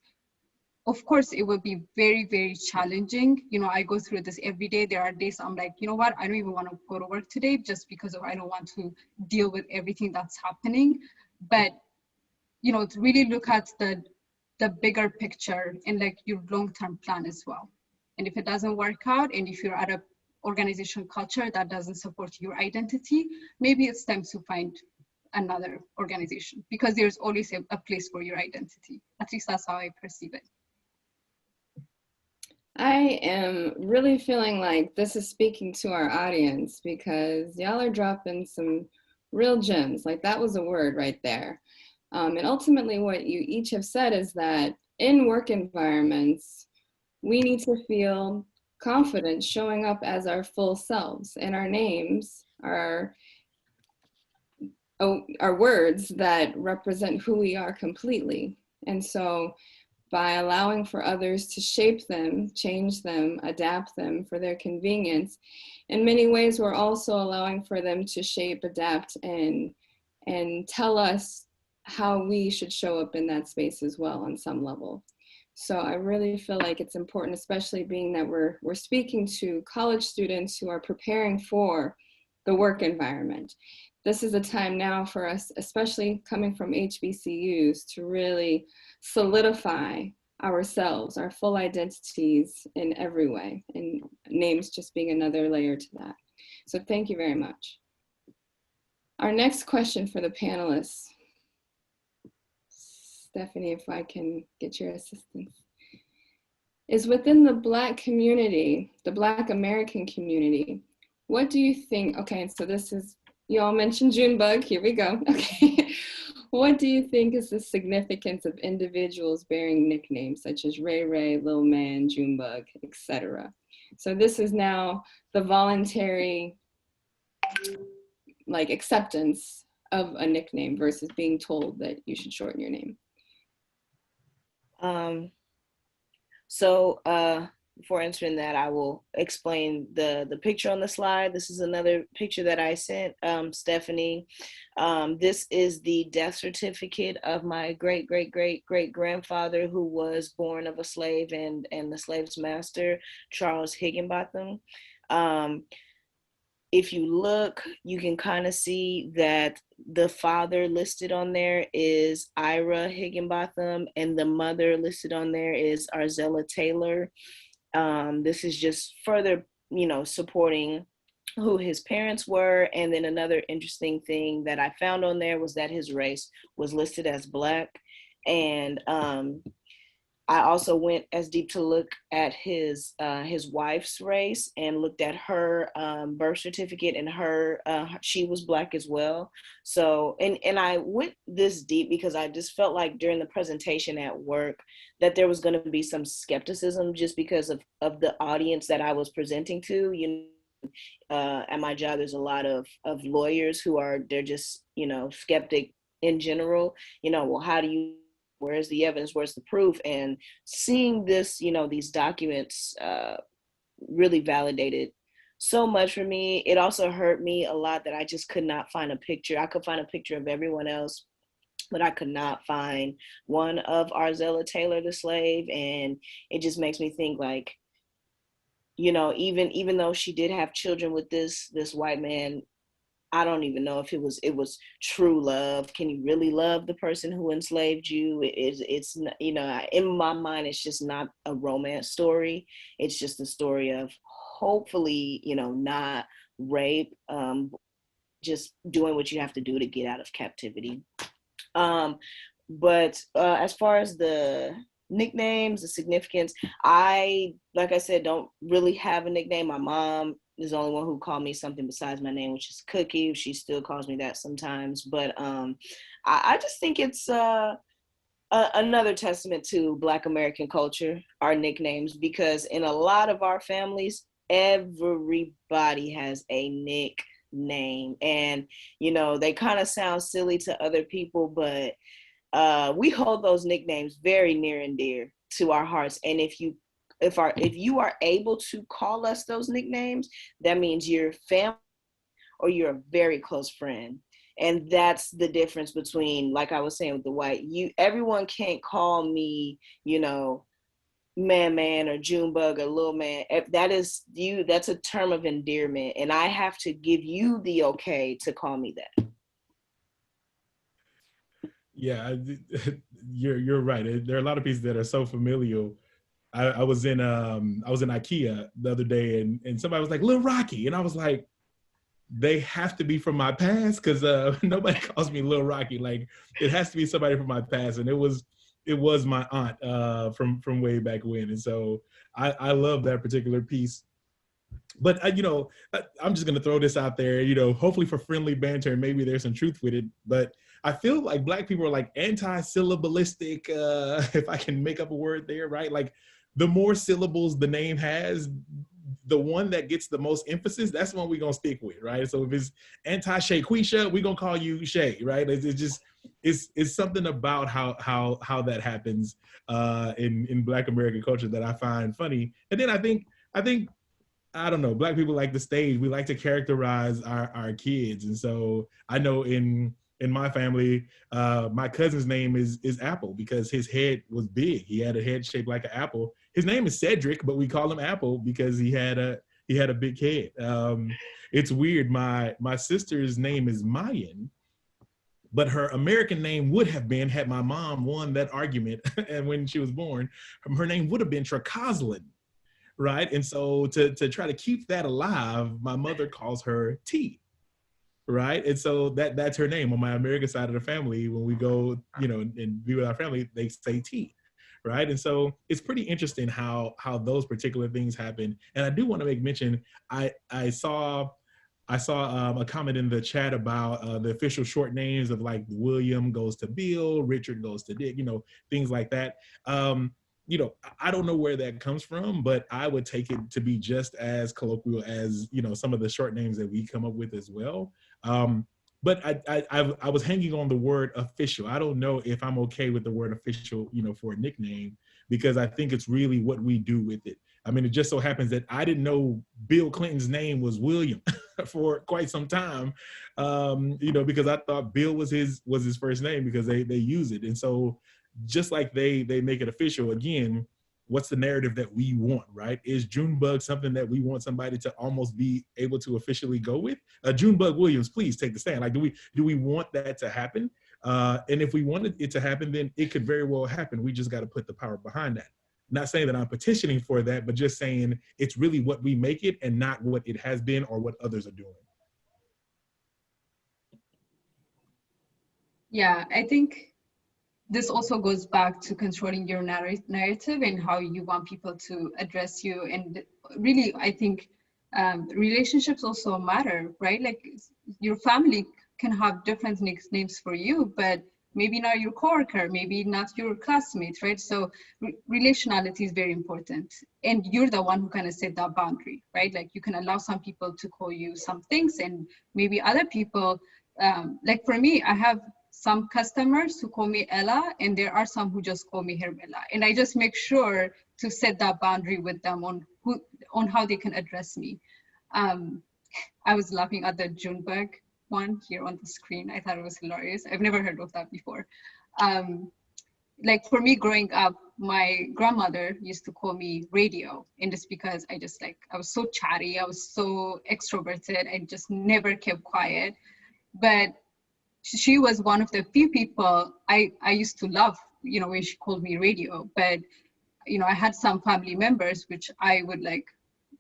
Of course, it will be very, very challenging. You know, I go through this every day. There are days I'm like, you know what, I don't even want to go to work today, just because of I don't want to deal with everything that's happening. But, you know, to really look at the bigger picture and like your long-term plan as well. And if it doesn't work out, and if you're at a organization culture that doesn't support your identity, maybe it's time to find another organization, because there's always a place for your identity. At least that's how I perceive it. I am really feeling like this is speaking to our audience, because y'all are dropping some real gems. Like that was a word right there. And ultimately what you each have said is that in work environments, we need to feel confident showing up as our full selves, and our names are words that represent who we are completely. And so by allowing for others to shape them, change them, adapt them for their convenience, in many ways, we're also allowing for them to shape, adapt, and tell us how we should show up in that space as well on some level. So I really feel like it's important, especially being that we're speaking to college students who are preparing for the work environment. This is a time now for us, especially coming from HBCUs, to really solidify ourselves, our full identities in every way, and names just being another layer to that. So thank you very much. Our next question for the panelists, Stephanie, if I can get your assistance, is within the Black community, the Black American community, what do you think, okay, so this is, you all mentioned Junebug, here we go, okay. What do you think is the significance of individuals bearing nicknames such as Ray Ray, Lil Man, Junebug, etc.? So this is now the voluntary like acceptance of a nickname versus being told that you should shorten your name. Before answering that, I will explain the picture on the slide. This is another picture that I sent Stephanie. This is the death certificate of my great-great-great-great-grandfather, who was born of a slave and the slave's master, Charles Higginbotham. If you look, you can kind of see that the father listed on there is Ira Higginbotham, and the mother listed on there is Arzella Taylor. This is just further, supporting who his parents were. And then another interesting thing that I found on there was that his race was listed as Black. And I also went as deep to look at his wife's race and looked at her birth certificate, and she was Black as well. So, and I went this deep because I just felt like during the presentation at work that there was going to be some skepticism just because of the audience that I was presenting to. At my job, there's a lot of lawyers they're just, skeptic in general. Well, how do you, where's the evidence, where's the proof? And seeing this, these documents really validated so much for me. It also hurt me a lot that I just could not find a picture. I could find a picture of everyone else, but I could not find one of Arzella Taylor, the slave. And it just makes me think, like, even though she did have children with this white man, I don't even know if it was true love. Can you really love the person who enslaved you? It's in my mind, it's just not a romance story. It's just a story of hopefully, not rape. just doing what you have to do to get out of captivity. But as far as the nicknames, the significance, like I said, don't really have a nickname. My mom is the only one who called me something besides my name, which is Cookie. She still calls me that sometimes. But I just think it's another testament to Black American culture, our nicknames, because in a lot of our families, everybody has a nickname. And, you know, they kind of sound silly to other people, but we hold those nicknames very near and dear to our hearts. And if you are able to call us those nicknames, that means you're family or you're a very close friend. And that's the difference between, like I was saying with the white, everyone can't call me, you know, man or Junebug or little man. That's a term of endearment, and I have to give you the okay to call me that. Yeah, you're right. There are a lot of pieces that are so familial. I was in IKEA the other day, and somebody was like, Lil Rocky, and I was like, they have to be from my past, because nobody calls me Lil Rocky. Like, it has to be somebody from my past, and it was my aunt from way back when. And so I love that particular piece. But I'm just gonna throw this out there, hopefully for friendly banter, and maybe there's some truth with it. But I feel like Black people are like anti-syllabalistic, if I can make up a word there, right? Like, the more syllables the name has, the one that gets the most emphasis, that's the one we're gonna stick with, right? So if it's anti-Shaquisha, we're gonna call you Shay, right? It's something about how that happens in Black American culture that I find funny. And then I think I don't know, Black people like the stage. We like to characterize our kids. And so I know in my family, my cousin's name is Apple, because his head was big. He had a head shaped like an apple. His name is Cedric, but we call him Apple because he had a big head. It's weird. My sister's name is Mayan, but her American name would have been, had my mom won that argument, and when she was born, her name would have been Tracoslin, right? And so to try to keep that alive, my mother calls her T, right? And so that's her name on my American side of the family. When we go, and be with our family, they say T, right? And so it's pretty interesting how those particular things happen. And I do want to make mention, I saw a comment in the chat about the official short names of, like, William goes to Bill, Richard goes to Dick, things like that. I don't know where that comes from, but I would take it to be just as colloquial as, some of the short names that we come up with as well. But I was hanging on the word official. I don't know if I'm okay with the word official, for a nickname, because I think it's really what we do with it. I mean, it just so happens that I didn't know Bill Clinton's name was William for quite some time, because I thought Bill was his first name, because they use it. And so just like they make it official, again, what's the narrative that we want, right? Is Junebug something that we want somebody to almost be able to officially go with? Junebug Williams, please take the stand. Like, do we want that to happen? And if we wanted it to happen, then it could very well happen. We just got to put the power behind that. Not saying that I'm petitioning for that, but just saying it's really what we make it, and not what it has been or what others are doing. Yeah, I think this also goes back to controlling your narrative and how you want people to address you. And really, I think relationships also matter, right? Like, your family can have different nicknames for you, but maybe not your coworker, maybe not your classmates, right? So relationality is very important. And you're the one who kind of set that boundary, right? Like, you can allow some people to call you some things, and maybe other people, like for me, I have some customers who call me Ella, and there are some who just call me Hermela. And I just make sure to set that boundary with them on how they can address me. I was laughing at the Junebug one here on the screen. I thought it was hilarious. I've never heard of that before. Like, for me growing up, my grandmother used to call me Radio, and it's because I was so chatty, I was so extroverted, I just never kept quiet. But she was one of the few people I used to love, when she called me Radio. But, I had some family members which I would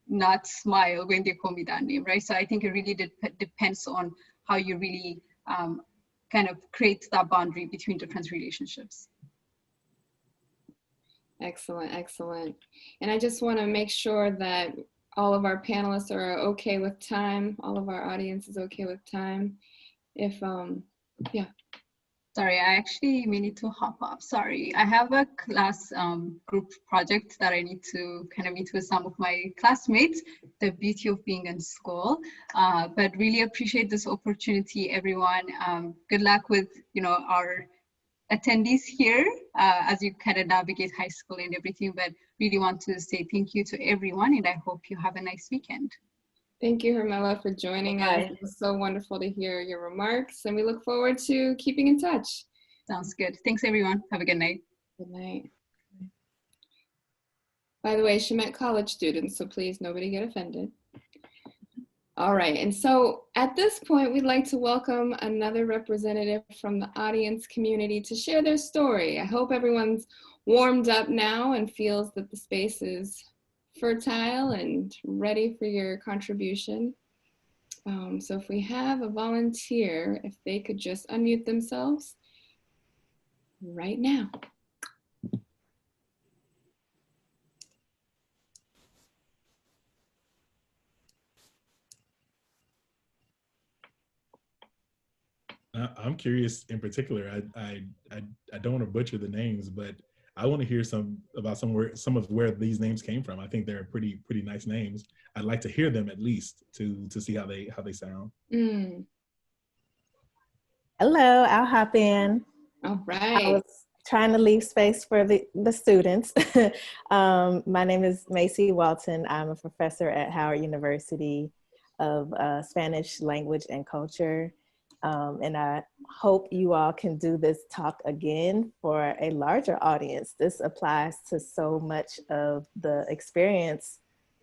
not smile when they call me that name, right? So I think it really depends on how you really kind of create that boundary between different relationships. Excellent, excellent. And I just want to make sure that all of our panelists are okay with time. All of our audience is okay with time. If, yeah. Sorry, I actually may need to hop off. Sorry, I have a class group project that I need to kind of meet with some of my classmates, the beauty of being in school. But really appreciate this opportunity, everyone. Good luck with, our attendees here as you kind of navigate high school and everything, but really want to say thank you to everyone, and I hope you have a nice weekend. Thank you, Hermela, for joining us. It was so wonderful to hear your remarks, and we look forward to keeping in touch. Sounds good. Thanks, everyone. Have a good night. Good night. By the way, she meant college students, so please, nobody get offended. All right, and so at this point, we'd like to welcome another representative from the audience community to share their story. I hope everyone's warmed up now and feels that the space is fertile and ready for your contribution. So if we have a volunteer, if they could just unmute themselves right now. I'm curious in particular. I don't want to butcher the names, but I want to hear some of where these names came from. I think they're pretty nice names. I'd like to hear them at least to see how they sound. Mm. Hello, I'll hop in. All right. I was trying to leave space for the students. My name is Macy Walton. I'm a professor at Howard University of Spanish language and culture. And I hope you all can do this talk again for a larger audience. This applies to so much of the experience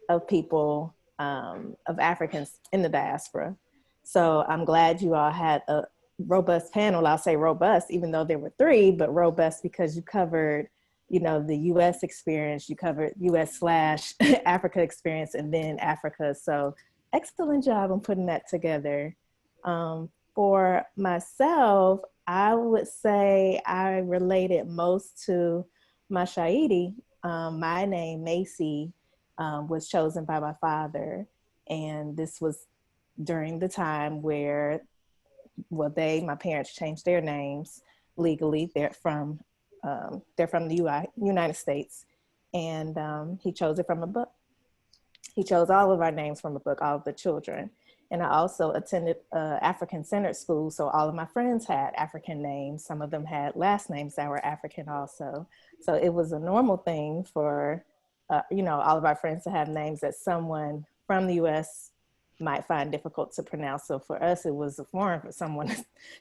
of people, of Africans in the diaspora. So I'm glad you all had a robust panel. I'll say robust, even though there were three, but robust because you covered, the US experience, you covered US/Africa experience, and then Africa. So excellent job on putting that together. For myself, I would say I related most to Mashaidi. My name, Macy, was chosen by my father. And this was during the time where, my parents changed their names legally. They're from the United States. And he chose it from a book. He chose all of our names from a book, all of the children. And I also attended African-centered school, so all of my friends had African names. Some of them had last names that were African also. So it was a normal thing for, all of our friends to have names that someone from the US might find difficult to pronounce. So for us, it was a foreign for someone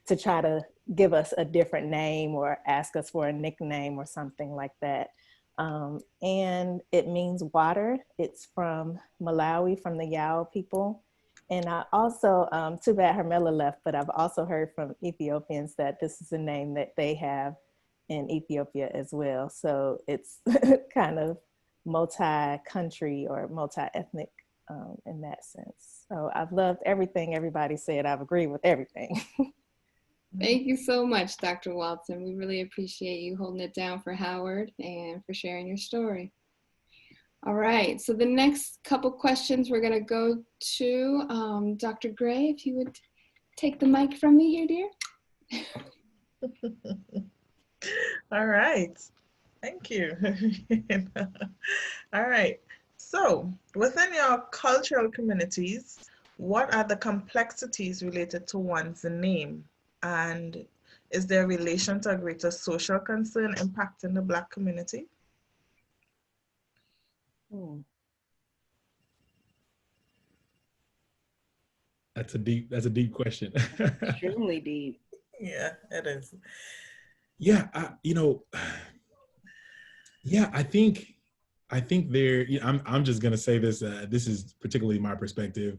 to try to give us a different name or ask us for a nickname or something like that. And it means water. It's from Malawi, from the Yao people. And I also, too bad Hermela left, but I've also heard from Ethiopians that this is a name that they have in Ethiopia as well. So it's kind of multi-country or multi-ethnic in that sense. So I've loved everything everybody said. I've agreed with everything. Thank you so much, Dr. Walton. We really appreciate you holding it down for Howard and for sharing your story. All right, so the next couple questions we're gonna go to Dr. Gray, if you would take the mic from me here, dear. All right, thank you. All right, so within your cultural communities, what are the complexities related to one's name? And is there a relation to a greater social concern impacting the Black community? That's a deep question. Extremely deep. Yeah, it is. Yeah, I think there. I'm just gonna say this. This is particularly my perspective,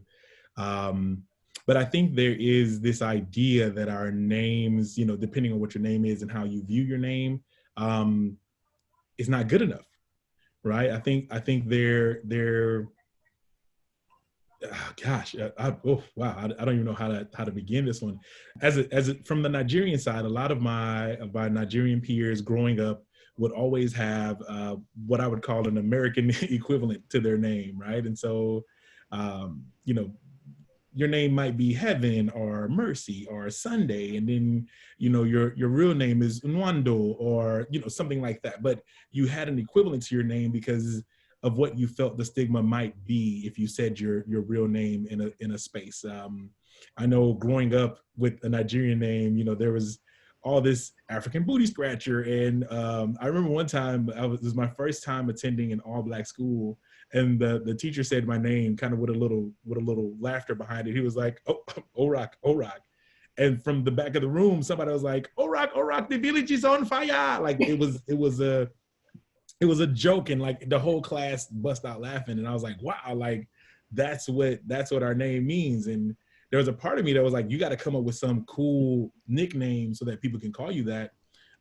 but I think there is this idea that our names, depending on what your name is and how you view your name, is not good enough, right? I think there Gosh, oh, wow, I don't even know how to begin this one. From the Nigerian side, a lot of my Nigerian peers growing up would always have what I would call an American equivalent to their name, right? And so, you know, your name might be Heaven or Mercy or Sunday, and then your real name is Nwando or something like that. But you had an equivalent to your name because of what you felt the stigma might be if you said your real name in a space. I know growing up with a Nigerian name, there was all this African booty scratcher, and I remember one time it was my first time attending an all-Black school. And the teacher said my name kind of with a little laughter behind it. He was like, "Oh, Orak, Orak." And from the back of the room, somebody was like, "Orak, Orak, the village is on fire." Like it was a joke, and like the whole class bust out laughing. And I was like, wow, like that's what our name means. And there was a part of me that was like, you got to come up with some cool nickname so that people can call you that.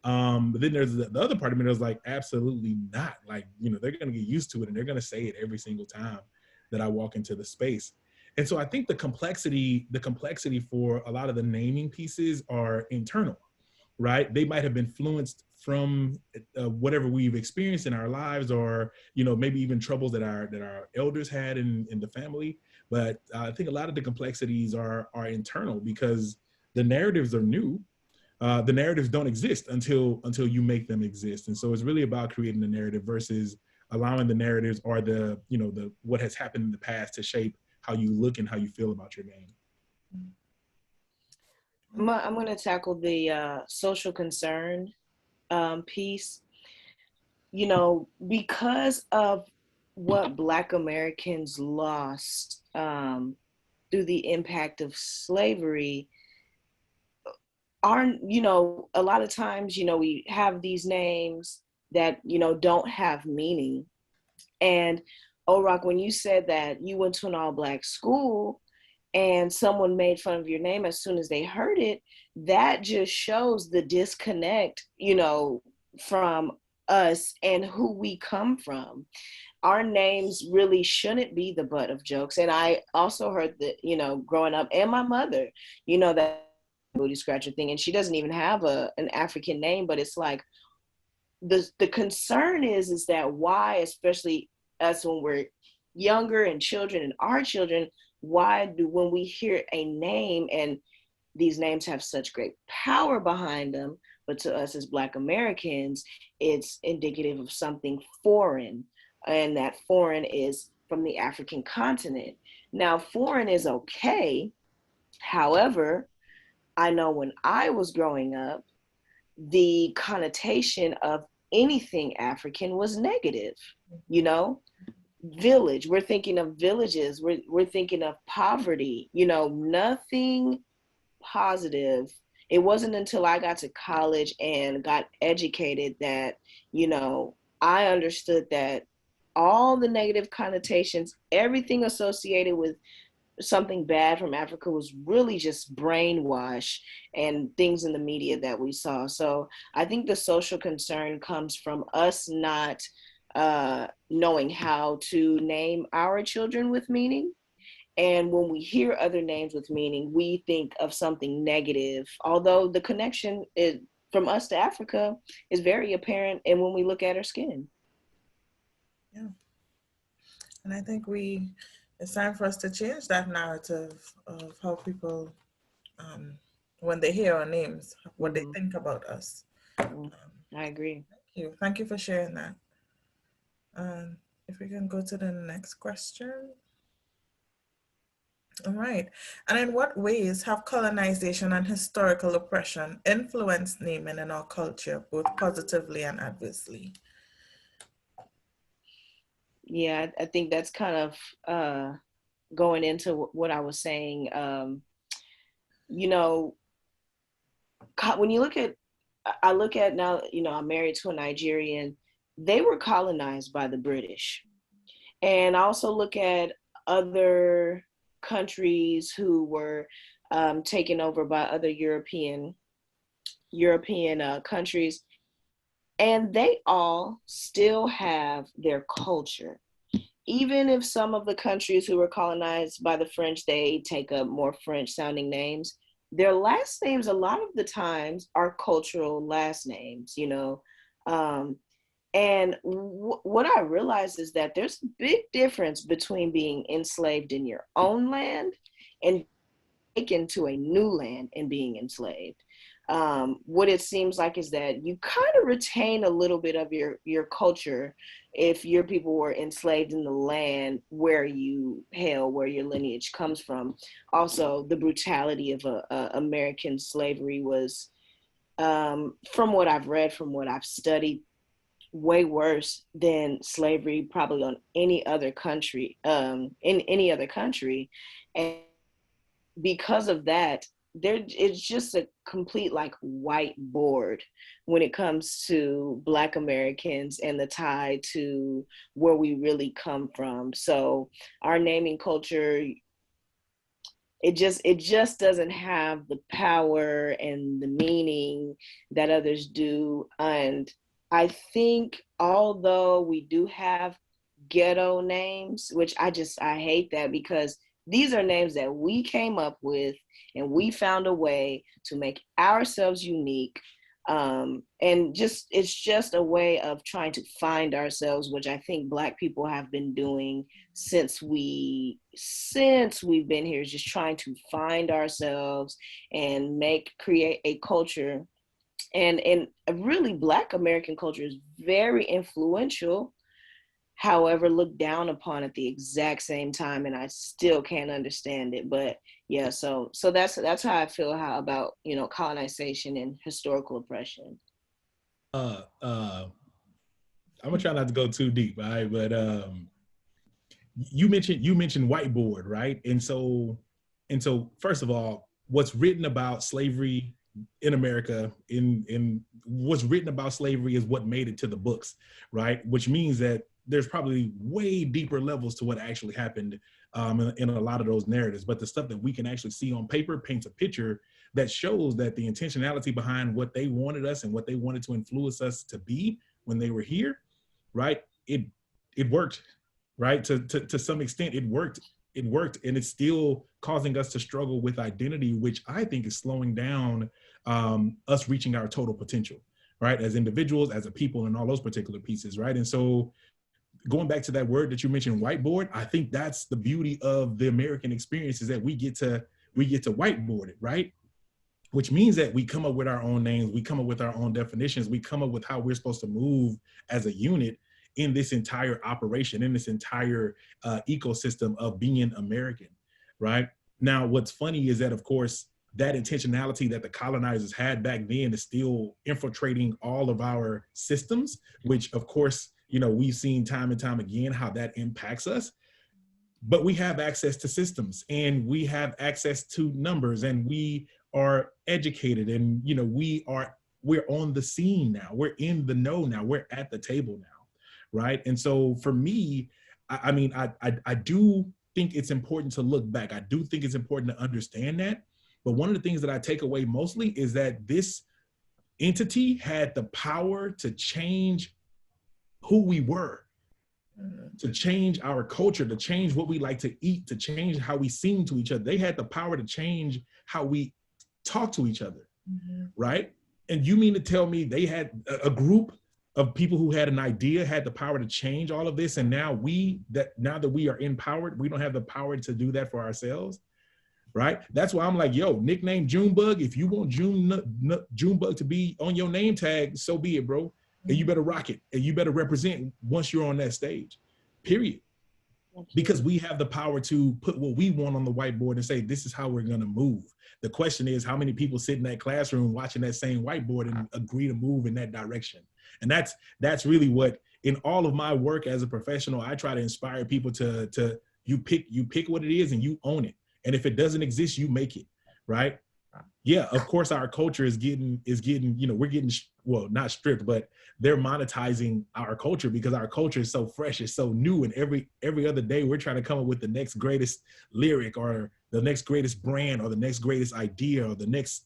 But then there's the other part of me that was like, absolutely not. Like, they're going to get used to it and they're going to say it every single time that I walk into the space. And so I think the complexity for a lot of the naming pieces are internal, right? They might have been influenced from whatever we've experienced in our lives, or, maybe even troubles that our elders had in the family. But I think a lot of the complexities are internal because the narratives are new. The narratives don't exist until you make them exist. And so it's really about creating the narrative versus allowing the narratives or the what has happened in the past to shape how you look and how you feel about your name. I'm going to tackle the social concern piece. Because of what Black Americans lost through the impact of slavery, a lot of times, we have these names that, don't have meaning. And Orak, when you said that you went to an all-Black school and someone made fun of your name as soon as they heard it, that just shows the disconnect, from us and who we come from. Our names really shouldn't be the butt of jokes. And I also heard that, growing up, and my mother, that booty scratcher thing, and she doesn't even have an African name, but it's like the concern is that why, especially us when we're younger and children and our children, why do, when we hear a name, and these names have such great power behind them, but to us as Black Americans, it's indicative of something foreign, and that foreign is from the African continent. Now, foreign is okay. However, I know when I was growing up, the connotation of anything African was negative, Village, we're thinking of villages, we're thinking of poverty, nothing positive. It wasn't until I got to college and got educated that, I understood that all the negative connotations, everything associated with something bad from Africa was really just brainwash and things in the media that we saw. So I think the social concern comes from us not knowing how to name our children with meaning. And when we hear other names with meaning, we think of something negative, although the connection from us to Africa is very apparent. And when we look at our skin. Yeah. And I think it's time for us to change that narrative of how people, when they hear our names, what they think about us. I agree. Thank you for sharing that. If we can go to the next question. All right. And in what ways have colonization and historical oppression influenced naming in our culture, both positively and adversely? Yeah, I think that's kind of going into what I was saying. When you look at, I look at now, I'm married to a Nigerian. They were colonized by the British. And I also look at other countries who were taken over by other European countries, and they all still have their culture. even if some of the countries who were colonized by the French, they take up more French sounding names, their last names a lot of the times are cultural last names, you know. And what I realized is that there's a big difference between being enslaved in your own land and taken to a new land and being enslaved. What it seems like is that you kind of retain a little bit of your culture if your people were enslaved in the land where you hail, where your lineage comes from. Also, the brutality of American slavery was, from what I've read, from what I've studied, way worse than slavery probably on any other country, in any other country. And because of that, it's just a complete like whiteboard when it comes to Black Americans and the tie to where we really come from. So our naming culture, it just doesn't have the power and the meaning that others do. And I think although we do have ghetto names, which I hate that, because these are names that we came up with and we found a way to make ourselves unique. And it's just a way of trying to find ourselves, which I think Black people have been doing since we've been here, just trying to find ourselves and create a culture. And really Black American culture is very influential, however looked down upon at the exact same time, and I still can't understand it. But yeah, so that's how I feel about, you know, colonization and historical oppression. I'm gonna try not to go too deep, all right? But you mentioned whiteboard, right? And so first of all, what's written about slavery in America, in what's written about slavery is what made it to the books, right? Which means that there's probably way deeper levels to what actually happened in a lot of those narratives. But the stuff that we can actually see on paper paints a picture that shows that the intentionality behind what they wanted us and what they wanted to influence us to be when they were here, right? It worked, right? To some extent, it worked, and it's still causing us to struggle with identity, which I think is slowing down us reaching our total potential, right? As individuals, as a people, and all those particular pieces, right? And so going back to that word that you mentioned, whiteboard, I think that's the beauty of the American experience, is that we get to whiteboard it, right? Which means that we come up with our own names, we come up with our own definitions, we come up with how we're supposed to move as a unit in this entire operation, in this entire ecosystem of being American, right? Now, what's funny is that, of course, that intentionality that the colonizers had back then is still infiltrating all of our systems, which, of course, you know, we've seen time and time again how that impacts us. But we have access to systems, and we have access to numbers, and we are educated, and, you know, we're on the scene now. We're in the know now. We're at the table now, right? And so for me, I mean, I do think it's important to look back. I do think it's important to understand that. But one of the things that I take away mostly is that this entity had the power to change who we were, to change our culture, to change what we like to eat, to change how we sing to each other. They had the power to change how we talk to each other, right? And you mean to tell me they had a group of people who had an idea, had the power to change all of this, and now that we are empowered, we don't have the power to do that for ourselves, right? That's why I'm like, yo, nickname Junebug. If you want Junebug to be on your name tag, so be it, bro. And you better rock it, and you better represent once you're on that stage, period. Because we have the power to put what we want on the whiteboard and say, this is how we're gonna move. The question is, how many people sit in that classroom watching that same whiteboard and agree to move in that direction? And that's really what, in all of my work as a professional, I try to inspire people to you pick what it is and you own it. And if it doesn't exist, you make it, right? Yeah, of course, our culture is getting, you know, we're getting, well, not stripped, but they're monetizing our culture because our culture is so fresh, it's so new. And every other day we're trying to come up with the next greatest lyric or the next greatest brand or the next greatest idea or the next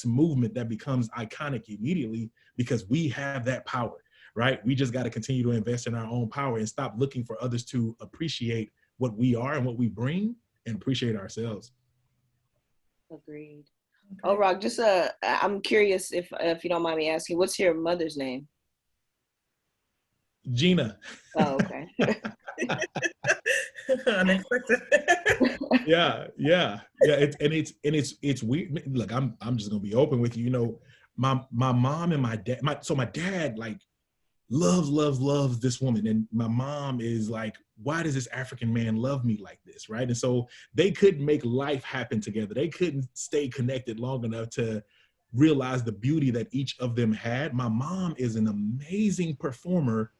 movement that becomes iconic immediately because we have that power, right? We just got to continue to invest in our own power and stop looking for others to appreciate what we are and what we bring, and appreciate ourselves. Agreed. Oh, Rock, just I'm curious if you don't mind me asking, what's your mother's name? Gina. Oh, okay. Unexpected. Yeah. It's weird. Look, I'm just gonna be open with you. You know, my mom and my dad. My dad like loves this woman, and my mom is like, why does this African man love me like this, right? And so they couldn't make life happen together. They couldn't stay connected long enough to realize the beauty that each of them had. My mom is an amazing performer.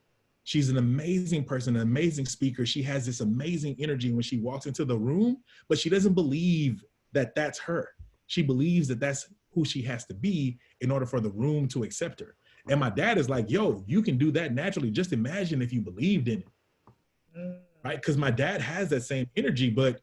She's an amazing person, an amazing speaker. She has this amazing energy when she walks into the room, but she doesn't believe that that's her. She believes that that's who she has to be in order for the room to accept her. And my dad is like, yo, you can do that naturally. Just imagine if you believed in it, right? Because my dad has that same energy, but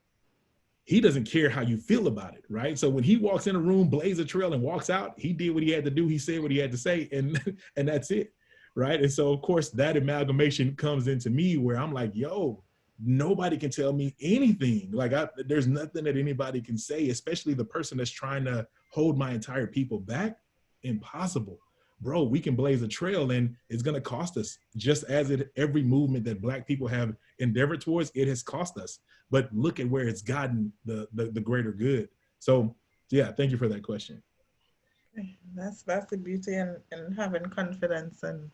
he doesn't care how you feel about it, right? So when he walks in a room, blazes a trail and walks out, he did what he had to do. He said what he had to say, and that's it. Right. And so, of course, that amalgamation comes into me where I'm like, yo, nobody can tell me anything. Like, there's nothing that anybody can say, especially the person that's trying to hold my entire people back. Impossible. Bro, we can blaze a trail and it's going to cost us, just as every movement that Black people have endeavored towards, it has cost us. But look at where it's gotten the greater good. So, yeah, thank you for that question. That's the beauty in having confidence in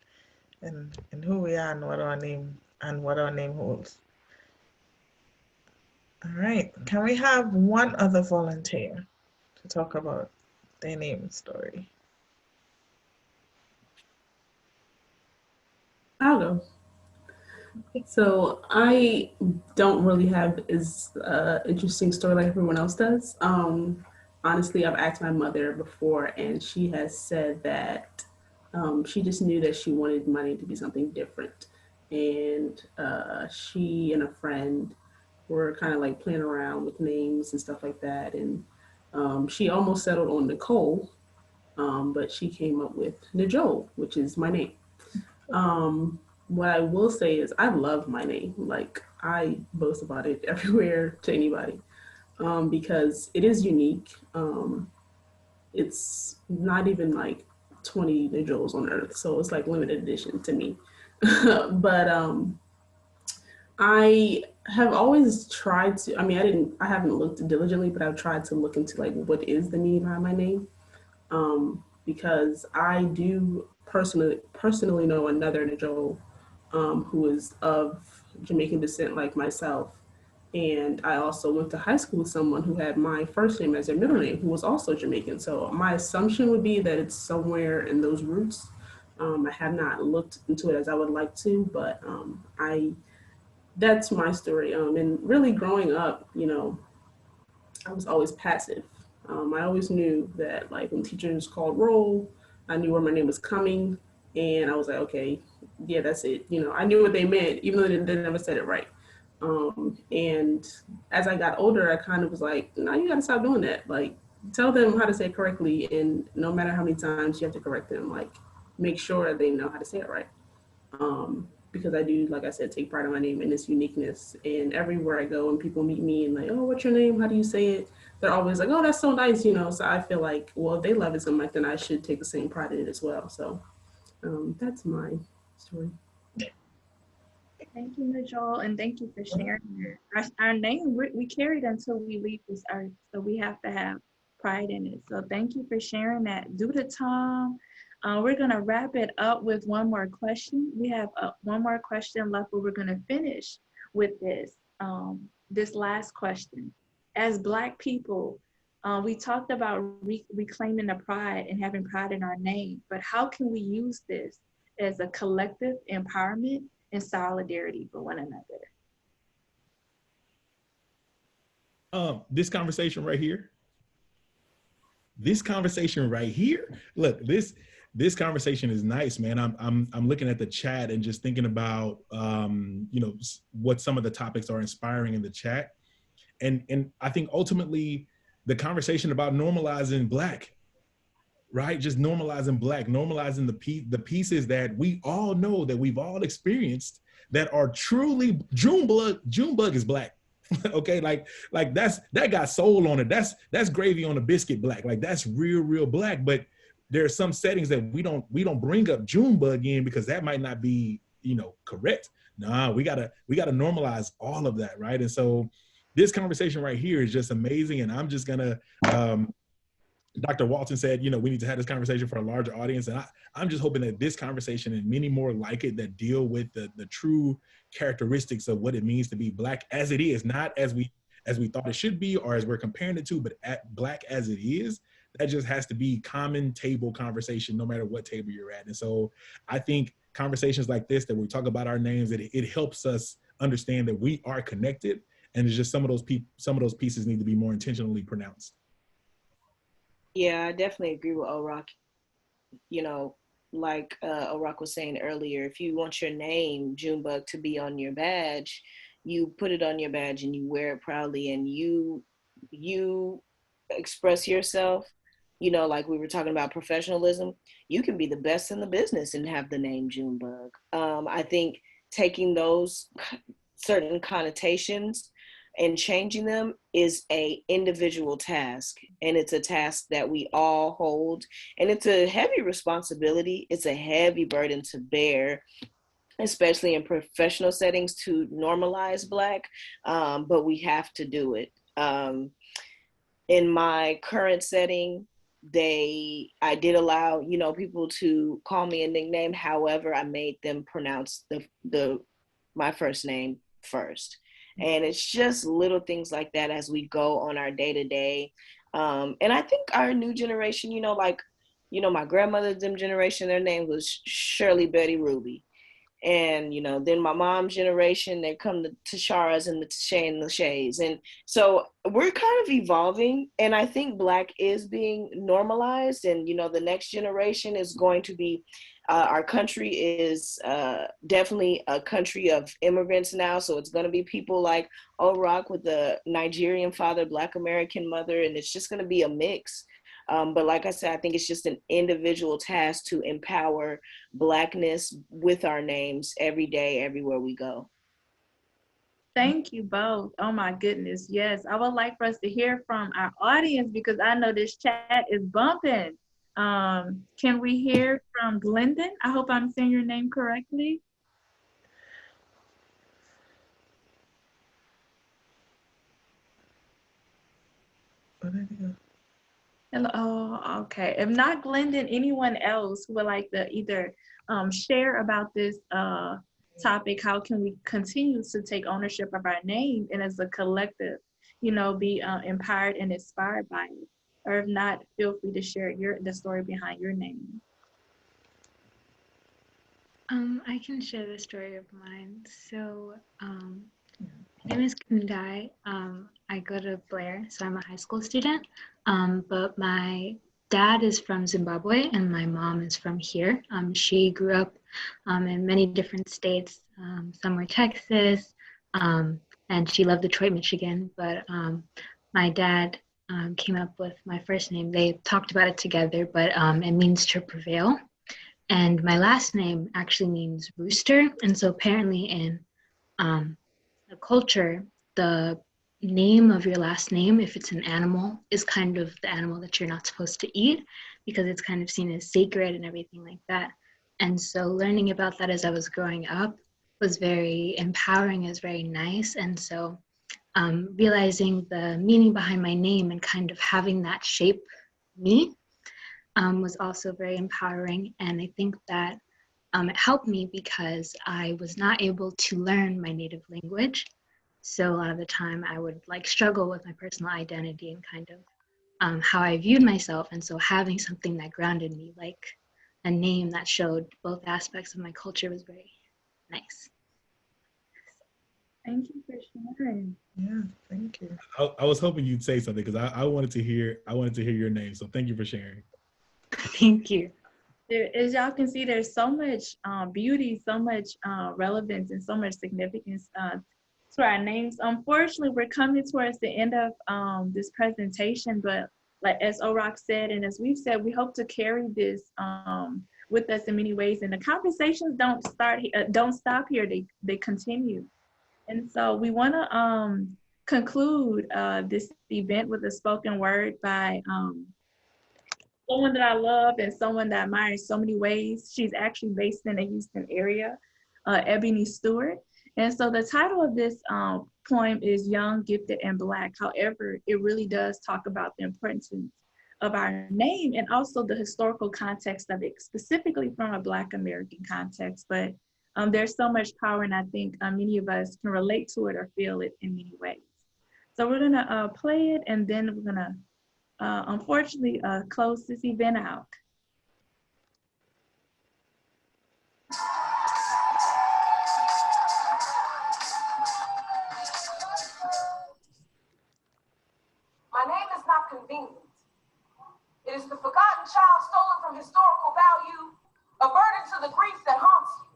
who we are and what our name holds. All right. Can we have one other volunteer to talk about their name story? I'll go. So I don't really have as interesting story like everyone else does. Honestly, I've asked my mother before, and she has said that she just knew that she wanted my name to be something different. And she and a friend were kind of like playing around with names and stuff like that. And she almost settled on Nicole, but she came up with Najole, which is my name. What I will say is I love my name. Like, I boast about it everywhere to anybody. Because it is unique. It's not even like 20 Najoles on earth, so it's like limited edition to me. But I have always tried to, I haven't looked diligently, but I've tried to look into like what is the meaning behind my name. Because I do personally know another Najole who is of Jamaican descent like myself. And I also went to high school with someone who had my first name as their middle name, who was also Jamaican. So my assumption would be that it's somewhere in those roots. I have not looked into it as I would like to, but that's my story. And really growing up, I was always passive. I always knew that like when teachers called roll, I knew where my name was coming. And I was like, okay, yeah, that's it. I knew what they meant, even though they never said it right. And as I got older, I kind of was like, no, you got to stop doing that. Like, tell them how to say it correctly. And no matter how many times you have to correct them, like, make sure they know how to say it right. Because I do, like I said, take pride in my name and its uniqueness. And everywhere I go and people meet me and like, oh, what's your name? How do you say it? They're always like, oh, that's so nice, So I feel like, well, if they love it so much, then I should take the same pride in it as well. So that's my story. Thank you, Najole, and thank you for sharing that. Our name, we carry it until we leave this earth, so we have to have pride in it. So thank you for sharing that. Due to time, we're going to wrap it up with one more question. We have one more question left, but we're going to finish with this last question. As Black people, we talked about reclaiming the pride and having pride in our name, but how can we use this as a collective empowerment and solidarity for one another? This conversation right here. Look, this conversation is nice, man. I'm looking at the chat and just thinking about what some of the topics are inspiring in the chat, and I think ultimately the conversation about normalizing Black, right? Just normalizing Black, normalizing the pieces that we all know, that we've all experienced, that are truly Junebug is Black. Okay, like that got soul on it. That's gravy on a biscuit Black. Like that's real Black. But there are some settings that we don't bring up Junebug in because that might not be, you know, correct. Nah, we gotta normalize all of that, right? And so this conversation right here is just amazing. And I'm just gonna Dr. Walton said, you know, we need to have this conversation for a larger audience. And I'm just hoping that this conversation and many more like it that deal with the true characteristics of what it means to be Black as it is, not as we thought it should be or as we're comparing it to, but Black as it is, that just has to be common table conversation, no matter what table you're at. And so I think conversations like this, that we talk about our names, that it helps us understand that we are connected. And it's just some of those pieces need to be more intentionally pronounced. Yeah, I definitely agree with O'Rock. You know, like O'Rock was saying earlier, if you want your name, Junebug, to be on your badge, you put it on your badge and you wear it proudly, and you express yourself. You know, like we were talking about professionalism, you can be the best in the business and have the name Junebug. I think taking those certain connotations and changing them is a individual task, and it's a task that we all hold, and it's a heavy responsibility. It's a heavy burden to bear, especially in professional settings, to normalize Black, but we have to do it. In my current setting, I did allow, you know, people to call me a nickname. However, I made them pronounce my first name first. And it's just little things like that as we go on our day-to-day. And I think our new generation, you know, like, you know, my grandmother's generation, their name was Shirley Betty Ruby. And, you know, then my mom's generation, they come to Tasharas and the Tashay and the Shays. And so we're kind of evolving. And I think Black is being normalized. And, you know, the next generation is going to be, our country is definitely a country of immigrants now. So it's going to be people like O'Rock with a Nigerian father, Black American mother, and it's just going to be a mix. But like I said, I think it's just an individual task to empower Blackness with our names every day, everywhere we go. Thank you both. Oh my goodness. Yes, I would like for us to hear from our audience because I know this chat is bumping. Can we hear from Glendon? I hope I'm saying your name correctly. Hello. Oh, okay. If not Glendon, anyone else who would like to either share about this topic, how can we continue to take ownership of our name and as a collective, you know, be empowered and inspired by it? Or if not, feel free to share the story behind your name. I can share the story of mine. So my name is Kundai. I go to Blair, so I'm a high school student. But my dad is from Zimbabwe and my mom is from here. She grew up in many different states. Some were Texas, and she loved Detroit, Michigan. But my dad came up with my first name. They talked about it together, but it means to prevail. And my last name actually means rooster. And so apparently in the culture, the name of your last name, if it's an animal, is kind of the animal that you're not supposed to eat because it's kind of seen as sacred and everything like that. And so learning about that as I was growing up was very empowering, is very nice. And so realizing the meaning behind my name and kind of having that shape me was also very empowering. And I think that it helped me because I was not able to learn my native language. So a lot of the time I would like struggle with my personal identity and kind of how I viewed myself. And so having something that grounded me, like a name that showed both aspects of my culture, was very nice. Thank you for sharing. Yeah, thank you. I was hoping you'd say something because I wanted to hear your name. So thank you for sharing. Thank you. As y'all can see, there's so much beauty, so much relevance, and so much significance to our names. Unfortunately, we're coming towards the end of this presentation, but like as Orak said, and as we've said, we hope to carry this with us in many ways. And the conversations don't stop here. They continue. And so we want to conclude this event with a spoken word by someone that I love and someone that I admire in so many ways. She's actually based in the Houston area, Ebony Stewart. And so the title of this poem is Young, Gifted, and Black. However, it really does talk about the importance of our name and also the historical context of it, specifically from a Black American context. But there's so much power, and I think many of us can relate to it or feel it in many ways. So we're gonna play it, and then we're gonna unfortunately close this event out. My name is not convenient. It is the forgotten child stolen from historical value, a burden to the grief that haunts you.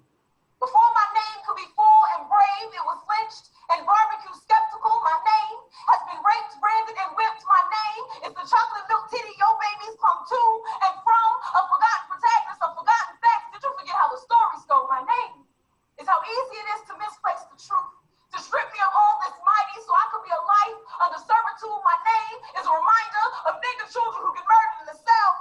Before my name could be full and brave, it was lynched and barbecue skeptical. My name has been raped, branded, and whipped. My name is the chocolate milk titty your babies come to and from, a forgotten protagonist of forgotten facts. Did you forget how the stories go? My name is how easy it is to misplace the truth, to strip me of all this mighty so I could be a life under servitude. My name is a reminder of nigger children who get murdered in the South,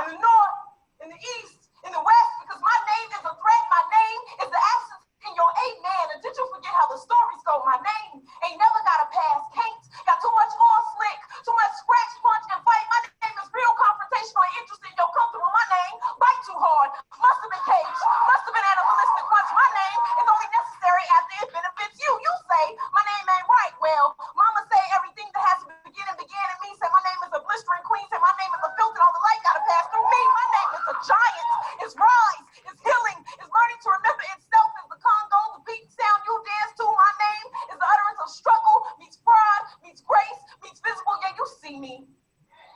in the North, in the East, in the West, because my name is a threat. My name is the absence in your amen. And did you forget how the stories go? My name ain't never got a pass, can't, got too much all slick, too much scratch, punch, and fight. My name is real confrontational and interesting. You're comfortable. My name, bite too hard, must have been caged, must have been animalistic once. My name is only necessary after it benefits you. You say my name ain't right. Well, mama say everything that has to begin and began in me. Say my name is a blistering queen. Say my name is a filter. All the light gotta pass through me. My name is a giant. It's rise. It's healing. It's learning to remember itself. Is the Congo, the beat sound you dance to. My name is the utterance of struggle meets pride, meets grace, meets physical. Yeah, you see me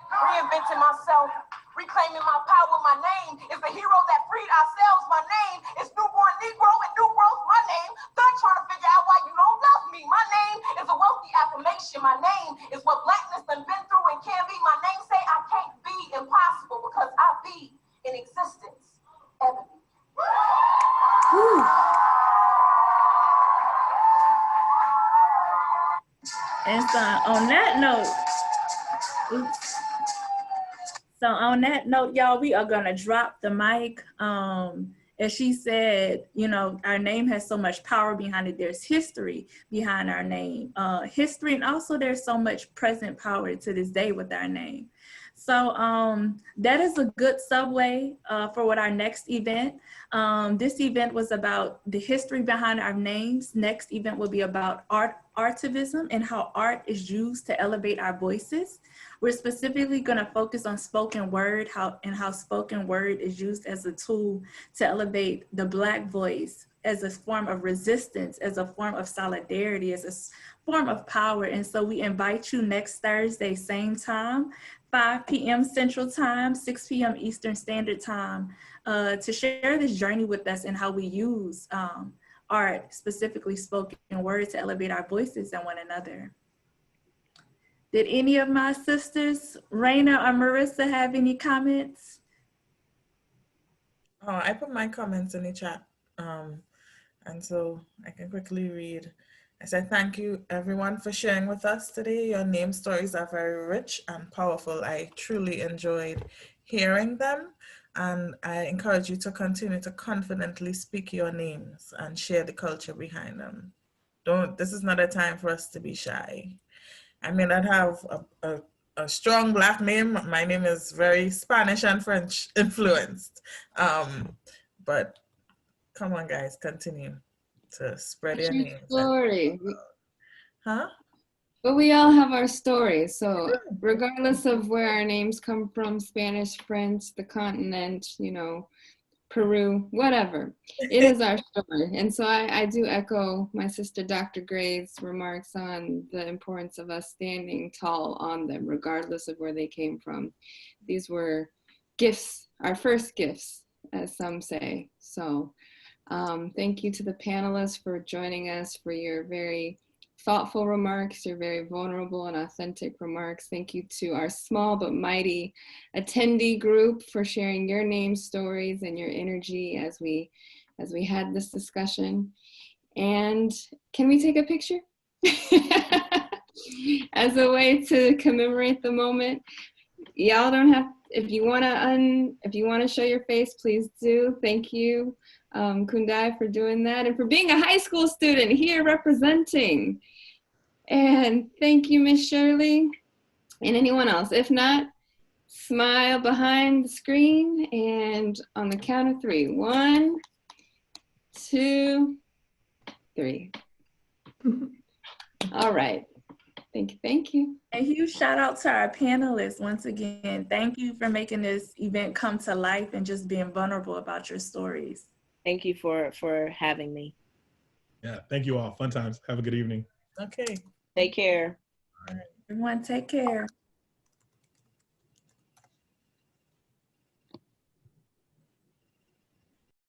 reinventing myself, reclaiming my power. My name is the hero that freed ourselves. My name is newborn Negro and new growth. My name, done trying to figure out why you don't love me. My name is a wealthy affirmation. My name is what blackness done been through and can be. My name say I can't be impossible because I be in existence. Ebony. And so on that note, y'all, we are gonna drop the mic. As she said, you know, our name has so much power behind it. There's history behind our name, history, and also there's so much present power to this day with our name. So that is a good segue for what our next event. This event was about the history behind our names. Next event will be about artivism and how art is used to elevate our voices. We're specifically going to focus on spoken word, how spoken word is used as a tool to elevate the Black voice as a form of resistance, as a form of solidarity, as a form of power. And so we invite you next Thursday, same time, 5 p.m. Central Time, 6 p.m. Eastern Standard Time, to share this journey with us and how we use art, specifically spoken word, to elevate our voices and one another. Did any of my sisters, Raina or Marissa, have any comments? Oh, I put my comments in the chat, and so I can quickly read. I said, thank you everyone for sharing with us today. Your name stories are very rich and powerful. I truly enjoyed hearing them, and I encourage you to continue to confidently speak your names and share the culture behind them. This is not a time for us to be shy. I may not have a strong Black name. My name is very Spanish and French influenced. But come on, guys, continue to spread your names. Story. Huh? But we all have our stories. So regardless of where our names come from, Spanish, French, the continent, you know, Peru, whatever, it is our story. And so I do echo my sister Dr. Gray's remarks on the importance of us standing tall on them, regardless of where they came from. These were gifts, our first gifts, as some say. So thank you to the panelists for joining us, for your very thoughtful remarks, your very vulnerable and authentic remarks. Thank you to our small but mighty attendee group for sharing your name, stories, and your energy as we had this discussion. And can we take a picture? As a way to commemorate the moment. Y'all don't have, if you want to show your face, please do. Thank you, Kundai, for doing that and for being a high school student here representing. And thank you, Miss Shirley, and anyone else. If not, smile behind the screen and on the count of 3. 1, 2, 3. All right. Thank you. A huge shout out to our panelists once again. Thank you for making this event come to life and just being vulnerable about your stories. Thank you for having me. Yeah, thank you all. Fun times. Have a good evening. Okay. Take care. Everyone, take care.